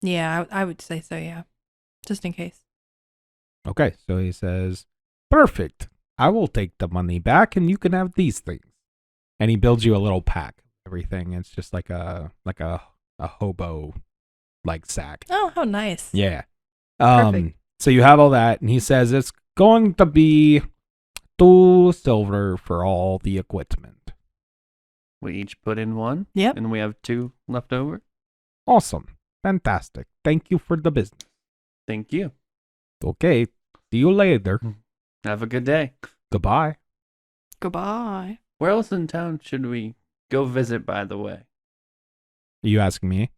Yeah, I would say so, yeah. Just in case. okay. So he says, perfect. I will take the money back and you can have these things. And he builds you a little pack of everything. It's just like a hobo like sack. Oh, how nice. Yeah. Perfect. So you have all that, and he says it's going to be 2 silver for all the equipment. We each put in 1? Yep. And we have 2 left over? Awesome. Fantastic. Thank you for the business. Thank you. Okay. See you later. Have a good day. Goodbye. Goodbye. Where else in town should we go visit, by the way? Are you asking me?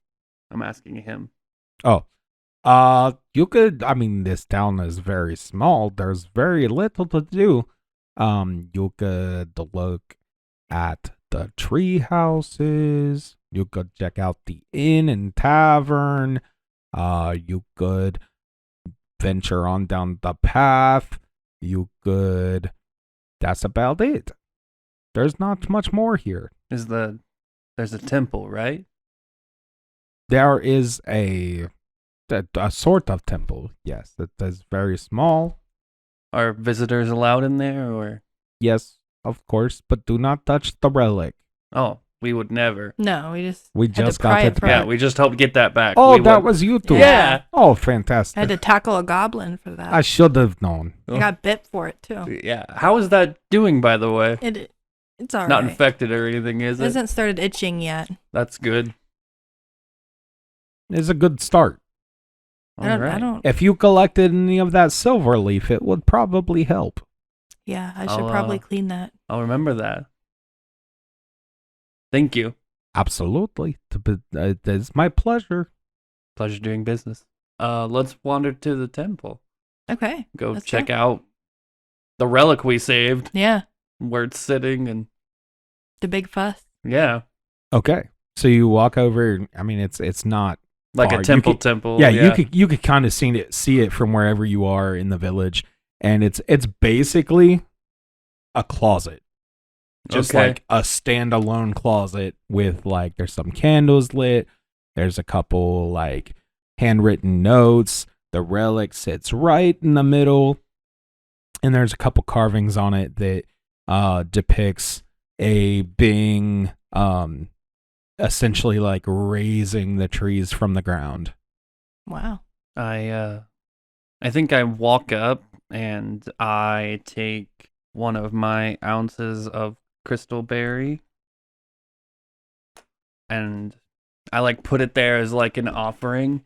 I'm asking him. Oh. You could, I mean, this town is very small. There's very little to do. You could look at the tree houses. You could check out the inn and tavern. You could venture on down the path. You could, that's about it. There's not much more here. There's a temple, right? There is a sort of temple, yes. It is very small. Are visitors allowed in there, or? Yes, of course, but do not touch the relic. Oh, we would never. No, We had to just pry got it it from back. Yeah, we just hope to get that back. Oh, We that would- was you two. Yeah. Oh, fantastic. had to tackle a goblin for that. I should have known. I got bit for it too. Yeah. How is that doing, by the way? It's alright. Not infected or anything, is It it? hasn't started itching yet. That's good. It's a good start. I Alright. don't. If you collected any of that silver leaf, it would probably help. Yeah, I should I'll, probably clean that. I'll remember that. Thank you. Absolutely. It's my pleasure. Pleasure doing business. Let's wander to the temple. Okay. Go Let's check go. out the relic we saved, Yeah, where it's sitting, and the big fuss. yeah, Okay. So you walk over. I mean, it's not like far. a temple. You could, Temple. yeah, you could kind of see it from wherever you are in the village, and it's basically a closet. Just Okay. like a standalone closet with like there's some candles lit, there's a couple like handwritten notes, the relic sits right in the middle, and there's a couple carvings on it that depicts a being essentially like raising the trees from the ground. Wow. I think I walk up and I take one of my ounces of crystal berry and I like put it there as like an offering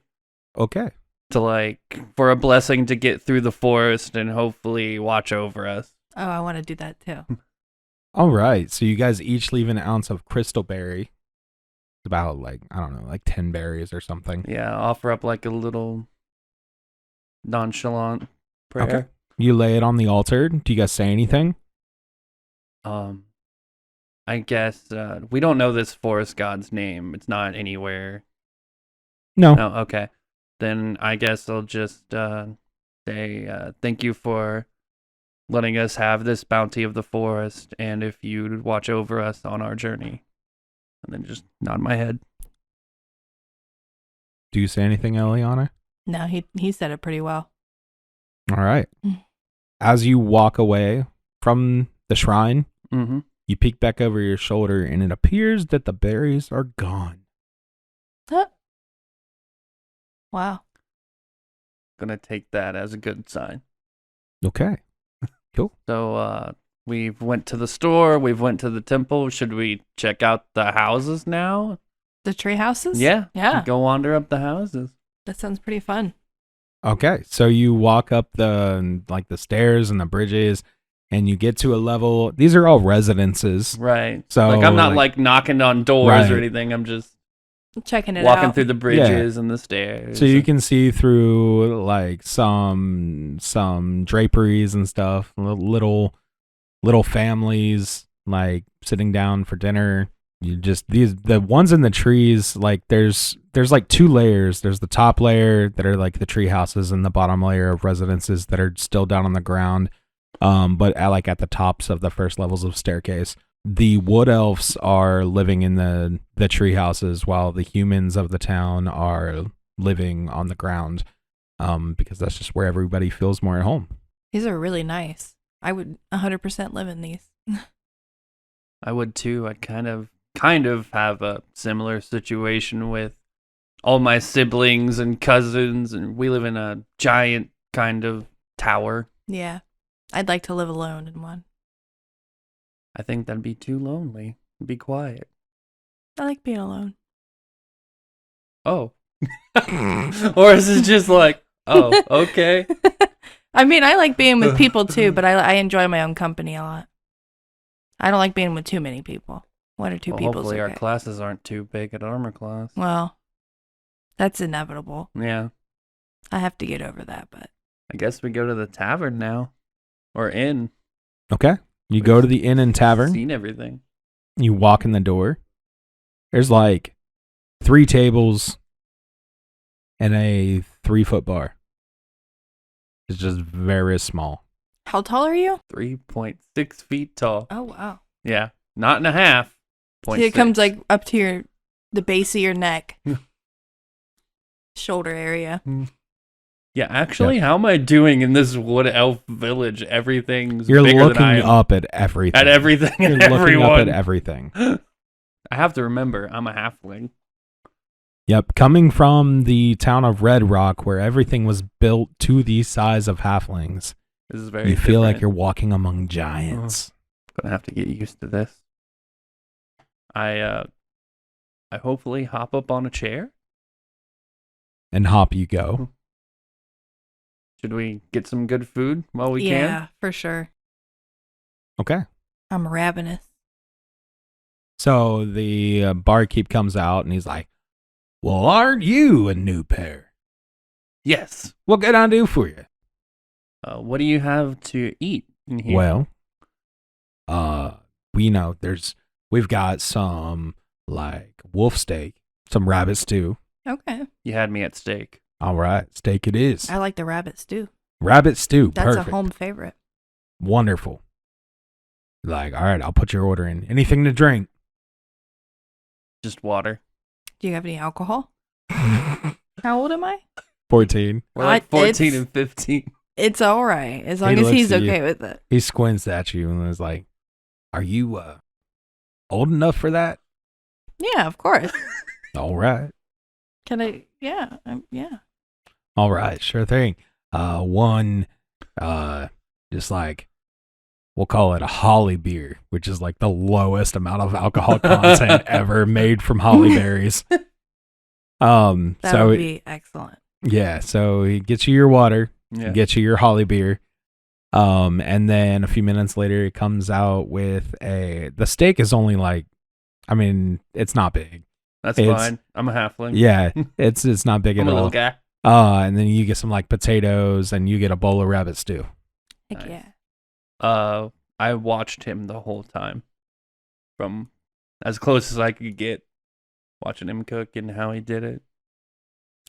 Okay. to like for a blessing to get through the forest and hopefully watch over us. Oh, I want to do that too. All right. So you guys each leave an ounce of crystal berry. It's about like, I don't know, like 10 berries or something. Yeah, offer up like a little nonchalant prayer. Okay. You lay it on the altar. Do you guys say anything? I guess we don't know this forest god's name. It's not anywhere. No. No, okay. Then I guess I'll just say thank you for letting us have this bounty of the forest, and if you'd watch over us on our journey. And then just nod my head. Do you say anything, Eliana? No, he said it pretty well. All right. Mm. As you walk away from the shrine, Mm-hmm. you peek back over your shoulder, and it appears that the berries are gone. Wow. Gonna take that as a good sign. Okay. Cool. So we've went to the store, we've went to the temple. Should we check out the houses now? The tree houses? Yeah. Yeah. Go wander up the houses. That sounds pretty fun. Okay. So you walk up the stairs and the bridges, and you get to a level. These are all residences. Right. So like I'm not like knocking on doors Right. or anything. I'm just Checking it walking out. through the bridges and the stairs. So you can see through like some draperies and stuff, little families like sitting down for dinner. You just the ones in the trees, like there's like two layers. There's the top layer that are like the tree houses, and the bottom layer of residences that are still down on the ground. But at the tops of the first levels of staircase. The wood elves are living in the tree houses, while the humans of the town are living on the ground, because that's just where everybody feels more at home. These are really nice. I would 100% live in these. I would too. I kind of have a similar situation with all my siblings and cousins, and we live in a giant kind of tower. Yeah. I'd like to live alone in one. I think that'd be too lonely. Be quiet. I like being alone. Oh. Or is it just like, oh, okay. I mean, I like being with people too, but I enjoy my own company a lot. I don't like being with too many people. One or two people. Hopefully okay. our classes aren't too big at armor class. Well, that's inevitable. Yeah. I have to get over that, but I guess we go to the tavern now. Or inn. Okay. You go to the inn and tavern. Seen everything. You walk in the door. There's like 3 tables and a 3-foot bar. It's just very small. how tall are you? 3.6 feet tall. Oh, wow. Yeah. Not and a half. So it comes like up to the base of your neck. Shoulder area. Yeah, actually, how am I doing in this wood elf village? Everything's You're bigger looking than I am. up at everything. At everything You're and looking everyone. up at everything. I have to remember, I'm a halfling. Yep. Coming from the town of Red Rock, where everything was built to the size of halflings, This is very you feel like different. you're walking among giants. Gonna have to get used to this. I hopefully hop up on a chair. And hop you go. Should we get some good food while we Yeah, for sure. Okay. I'm ravenous. So the barkeep comes out and he's like, well, aren't you a new pair? can? Yes. What can I do for you? What do you have to eat in here? Well, we've got some like wolf steak, some rabbit stew. Okay. You had me at steak. All right, steak it is. I like the rabbit stew. Rabbit stew, That's perfect. a home favorite. Wonderful. Like, all right, I'll put your order in. Anything to drink? Just water. Do you have any alcohol? How old am I? 14. We're like 14 it's- and 15. It's all right, as long He as looks he's at you. okay with it. He squints at you and is like, are you old enough for that? Yeah, of course. All right. Can I? Yeah, yeah. All right, sure thing. One, just like, we'll call it a holly beer, which is like the lowest amount of alcohol content ever made from holly berries. That So would be excellent. Yeah, so he gets you your water, Yeah. gets you your holly beer. And then a few minutes later, he comes out with the steak is only like, I mean, it's not big. That's It's- fine. I'm a halfling. Yeah, it's not big I'm at a all. little guy. And then you get some like potatoes and you get a bowl of rabbit stew. Heck Nice. yeah. I watched him the whole time, from as close as I could get, watching him cook and how he did it.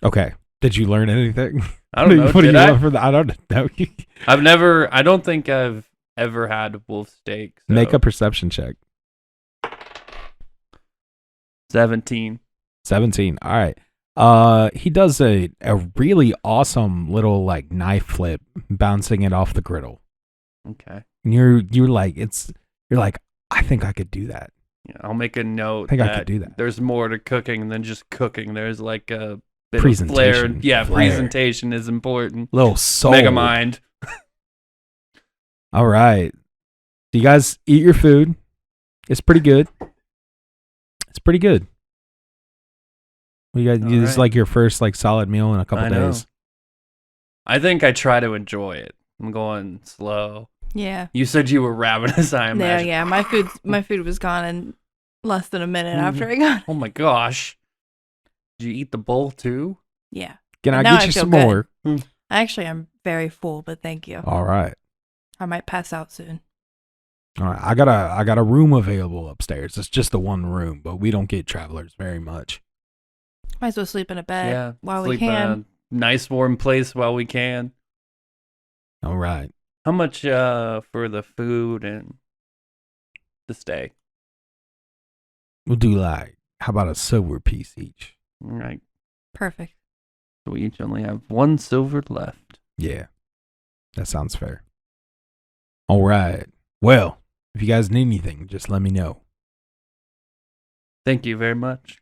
Okay. Did you learn anything? I don't know. What do Did you I? want for the, I don't know. I don't think I've ever had wolf steak. So. Make a perception check. 17. 17. All right. He does a really awesome little like knife flip, bouncing it off the griddle. Okay. And you're like, I think I could do that. Yeah, I'll make a note. I think I that could do that. There's more to cooking than just cooking. There's like a bit Presentation. of flair. Yeah, Flair. presentation is important. Little soul. Mega mind. All right. So you guys eat your food. It's pretty good. It's pretty good. Well, you guys, All this is right. like your first like solid meal in a couple I know. days. I think I try to enjoy it. I'm going slow. Yeah. You said you were ravenous, I No, imagine. yeah. My food was gone in less than a minute Mhm. after I got it. Oh my gosh. Did you eat the bowl too? Yeah. Can I Now get I you feel some good. more? Actually, I'm very full, but thank you. All right. I might pass out soon. All right. I got a room available upstairs. It's just the one room, but we don't get travelers very much. Might as well sleep in a bed Yeah. while we Sleep in can. a nice warm place while we can. All right. How much for the food and the stay? We'll do like, how about a silver piece each? All right. Perfect. So we each only have one silver left. Yeah. That sounds fair. All right. Well, if you guys need anything, just let me know. Thank you very much.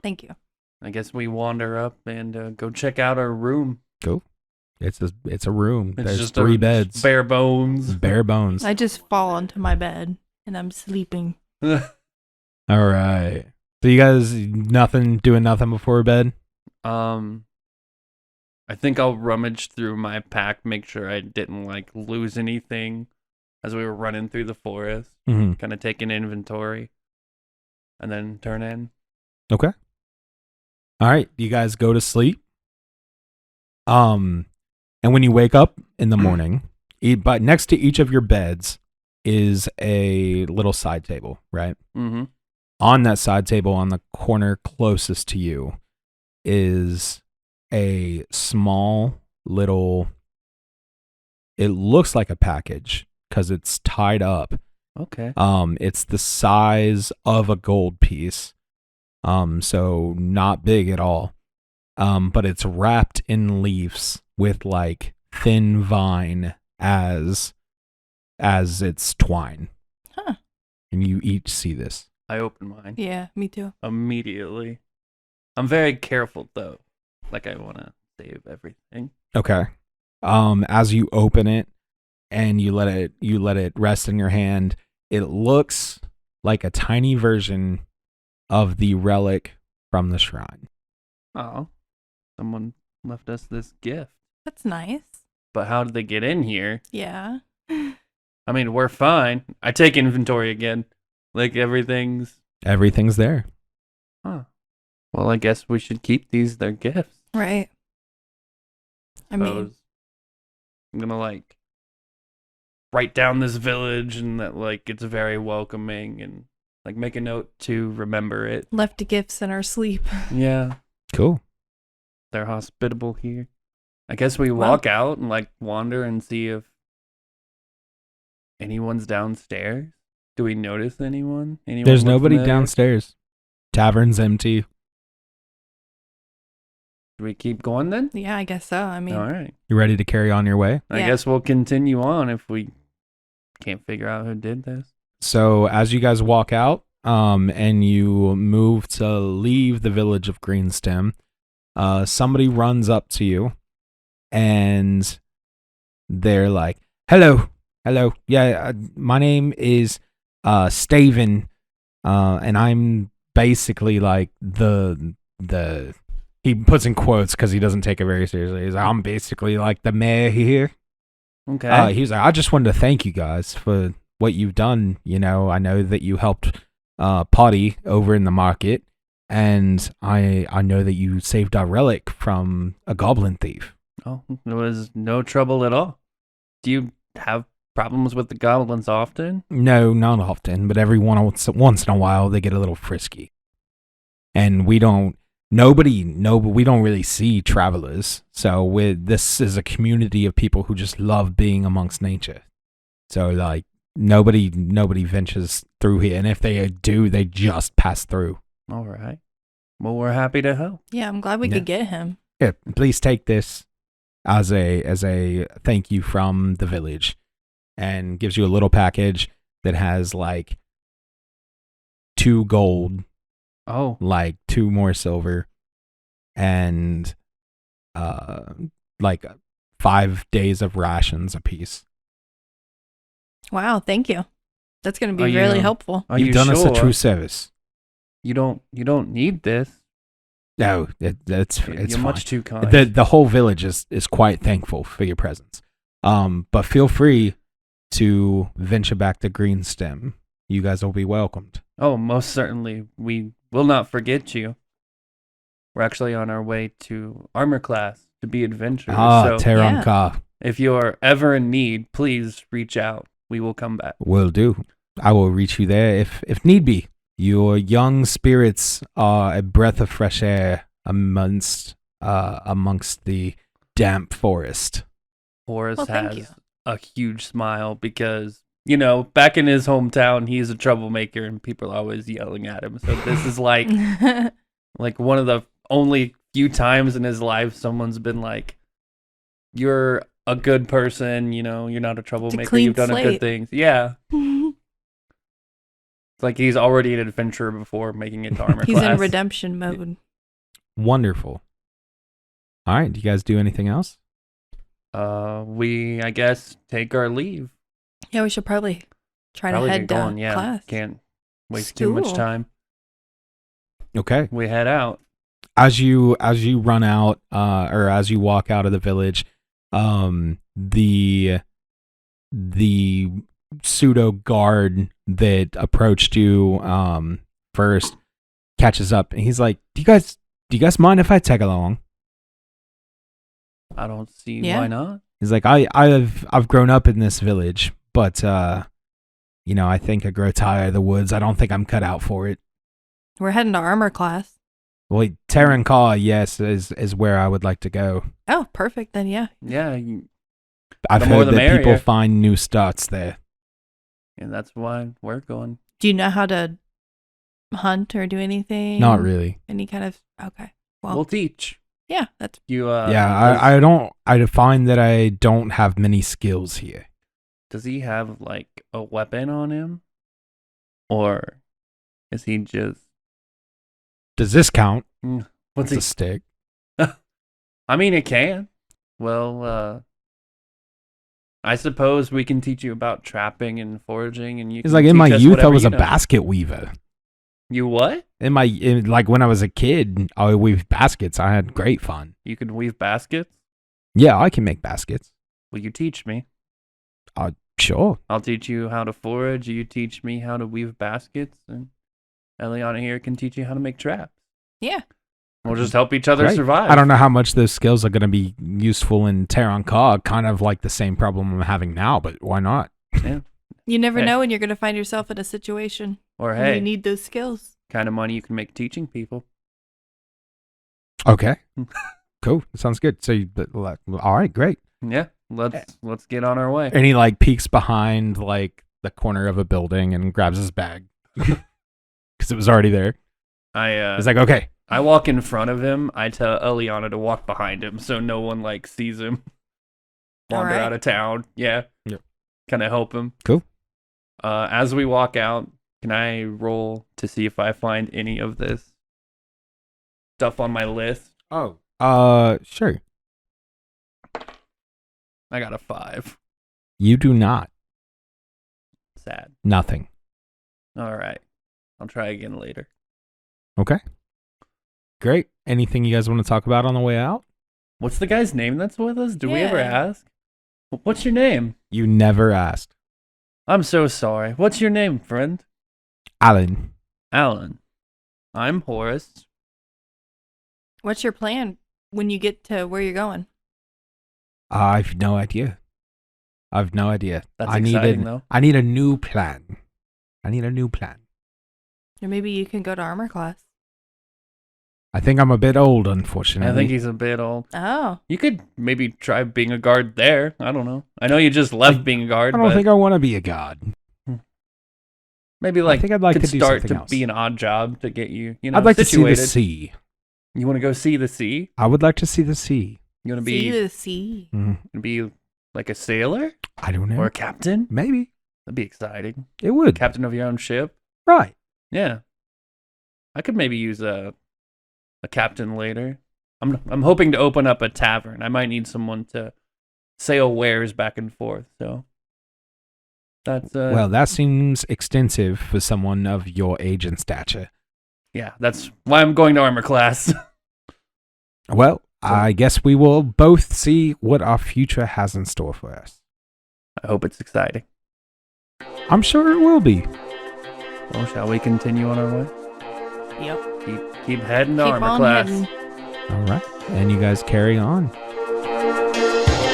Thank you. I guess we wander up and go check out our room. It's a room. It's There's just 3 beds. Bare bones. Bare bones. I just fall onto my bed and I'm sleeping. All right. So you guys doing nothing before bed? I think I'll rummage through my pack, make sure I didn't like lose anything as we were running through the forest, Mm-hmm. kind of take an inventory, and then turn in. Okay. All right. You guys go to sleep. And when you wake up in the morning, but next to each of your beds is a little side table, right? Mm-hmm. On that side table, on the corner closest to you, is a small little, it looks like a package because it's tied up. Okay. It's the size of a gold piece. So not big at all. But it's wrapped in leaves with like thin vine as its twine. Huh. And you each see this. I open mine Yeah, me too. immediately. I'm very careful though. Like I want to save everything. Okay. As you open it and you let it rest in your hand, it looks like a tiny version of the relic from the shrine. Oh, someone left us this gift. That's nice. But how did they get in here? Yeah. I mean, we're fine. I take inventory again. Like everything's. Everything's there. Huh. Well, I guess we should keep these. They're gifts. Right. I mean, Suppose. I'm gonna like write down this village and that like it's very welcoming and like make a note to remember it. left gifts in our sleep. Yeah, Cool. they're hospitable here. I guess we Well- walk out and like wander and see if anyone's downstairs. Do we notice anyone? There's look nobody familiar? downstairs. Tavern's empty. Do we keep going then? Yeah, I guess so. I mean, All right. You ready to carry on your way? I Yeah. guess we'll continue on if we can't figure out who did this. So as you guys walk out, and you move to leave the village of Greenstem, somebody runs up to you, and they're like, "Hello, yeah, my name is Staven, and I'm basically like the he puts in quotes because he doesn't take it very seriously. He's like, I'm basically like the mayor here. Okay. He's like, I just wanted to thank you guys for what you've done. You know, I know that you helped Potty over in the market, and I know that you saved our relic from a goblin thief. Oh, there was no trouble at all. Do you have problems with the goblins often? No, not often, but every once in a while they get a little frisky. And we don't really see travelers. So this is a community of people who just love being amongst nature. So like nobody ventures through here, and if they do, they just pass through. All right. Well, we're happy to help. Yeah, I'm glad we could get him. Yeah, please take this as a thank you from the village, and gives you a little package that has like 2 gold, Oh, like 2 more silver, and like 5 days of rations apiece. Wow, thank you. That's going to Are be you- really helpful. are You've you done us a sure? true service. You don't need this. No, it's You're fine. much too kind. The whole village is quite thankful for your presence. But feel free to venture back to Greenstem. You guys will be welcomed. Oh, most certainly. We will not forget you. We're actually on our way to armor class to be adventurers. So Teranka if you're ever in need, please reach out. We will come back. will do. I will reach you there if need be. Your young spirits are a breath of fresh air amongst the damp forest. Horace Well, thank you. has a huge smile because, you know, back in his hometown, he's a troublemaker and people are always yelling at him. So this is like one of the only few times in his life someone's been like, you're a good person, you know, you're not a troublemaker, clean you've done a good slate. things. Yeah. It's like he's already an adventurer before making it to armor He's class. in redemption mode. Wonderful. All right. Do you guys do anything else? We, I guess, take our leave. Yeah, we should probably try Probably to get head down going, yeah. class. Can't waste too much School. time. Okay. We head out. As you run out, or as you walk out of the village, the pseudo guard that approached you first catches up, and he's like, do you guys mind if I tag along? I don't see Yeah. why not. He's like, I've grown up in this village, but you know, I think I grow tired of the woods. I don't think I'm cut out for it. We're heading to armor class. Well, Teranka, yes, is where I would like to go. Oh, perfect. Then, yeah. Yeah, I've The more heard the that people merrier. find new starts there. and that's why we're going. Do you know how to hunt or do anything? Not really. Any kind of. Okay. Well, We'll teach yeah, that's. you. Yeah, I don't. I find that I don't have many skills here. Does he have like a weapon on him, or is he just? Does this count? What's It's a stick. I mean, it can. Well, I suppose we can teach you about trapping and foraging, and you. It's can like in teach my us youth, I whatever was you a know. basket weaver. You what? Like when I was a kid, I would weave baskets. I had great fun. You could weave baskets? Yeah, I can make baskets. Will you teach me? Sure. I'll teach you how to forage. You teach me how to weave baskets, and Eliona here can teach you how to make traps. Yeah. We'll just help each other Great. survive. I don't know how much those skills are going to be useful in Teranka. Kind of like the same problem I'm having now, but why not? You never Hey. know when you're going to find yourself in a situation Or and hey, you need those skills. kind of money you can make teaching people. Okay. Cool. Sounds good. So, all right, great. Yeah, let's get on our way. And he like peeks behind like the corner of a building and grabs his bag because it was already there. He's like, okay. I walk in front of him. I tell Eliana to walk behind him so no one like sees him wander Alright. out of town. Yeah. Yep. Kind of help him. Cool. As we walk out, can I roll to see if I find any of this stuff on my list? Oh. Sure. I got a 5. You do not. Sad. Nothing. All right. I'll try again later. Okay. Great. Anything you guys want to talk about on the way out? What's the guy's name that's with us? Do we ever Yeah. ask? What's your name? You never asked. I'm so sorry. What's your name, friend? Alan. Alan. I'm Horace. What's your plan when you get to where you're going? I've no idea. That's I need exciting, though. I need a new plan. Or maybe you can go to armor class. I think I'm a bit old, unfortunately. I think he's a bit old. Oh. You could maybe try being a guard there. I don't know. I know you just left being a guard, I don't but think I want to be a god. maybe I think I'd like could to do start something to else. be an odd job to get you, I'd like situated. to see the sea. You want to go see the sea? I would like to see the sea. You want to See be the sea. be like a sailor I don't know. or a captain? Maybe. That'd be exciting. It would. Captain of your own ship. Right. Yeah. I could maybe use a captain later. I'm hoping to open up a tavern. I might need someone to sail wares back and forth. So that's Well, that seems extensive for someone of your age and stature. yeah, that's why I'm going to armor class. Well, I guess we will both see what our future has in store for us. I hope it's exciting. I'm sure it will be. Well, shall we continue on our way? Yep. Keep heading to Keep armor on class. heading. All right. And you guys carry on.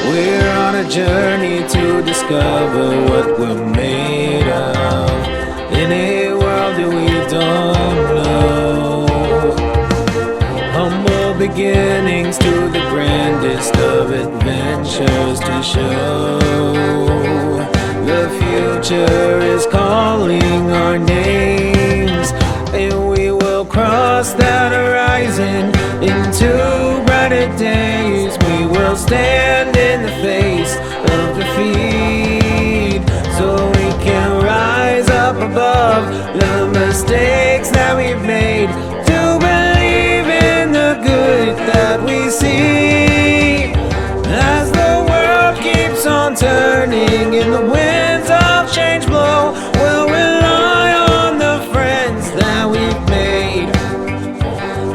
We're on a journey to discover what we're made of in a world that we don't know. Humble beginnings to the grandest of adventures to show. The future is calling our names, and we will cross that horizon into brighter days. We will stand in the face of defeat, so we can rise up above the mistakes that we've made, to believe in the good that we see. As the world keeps on turning and the winds of change blow, we'll rely on the friends that we've made.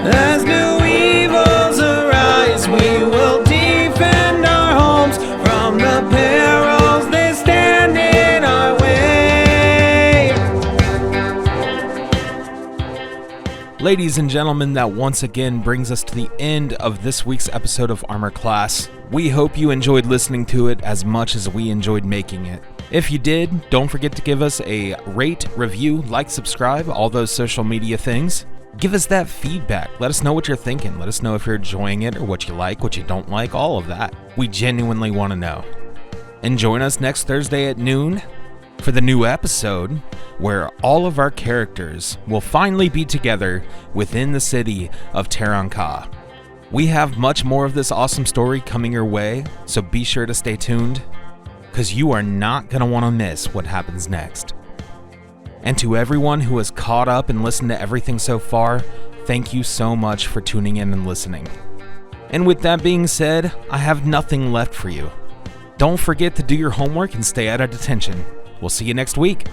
As new evils arise, we will defend our homes from the perils that stand in our way. Ladies and gentlemen, that once again brings us to the end of this week's episode of Armor Class. We hope you enjoyed listening to it as much as we enjoyed making it. If you did, don't forget to give us a rate, review, like, subscribe, all those social media things. Give us that feedback. Let us know what you're thinking. Let us know if you're enjoying it or what you like, what you don't like, all of that. We genuinely want to know. And join us next Thursday at noon for the new episode where all of our characters will finally be together within the city of Taranka. We have much more of this awesome story coming your way, so be sure to stay tuned, because you are not going to want to miss what happens next. And to everyone who has caught up and listened to everything so far, thank you so much for tuning in and listening. And with that being said, I have nothing left for you. Don't forget to do your homework and stay out of detention. We'll see you next week.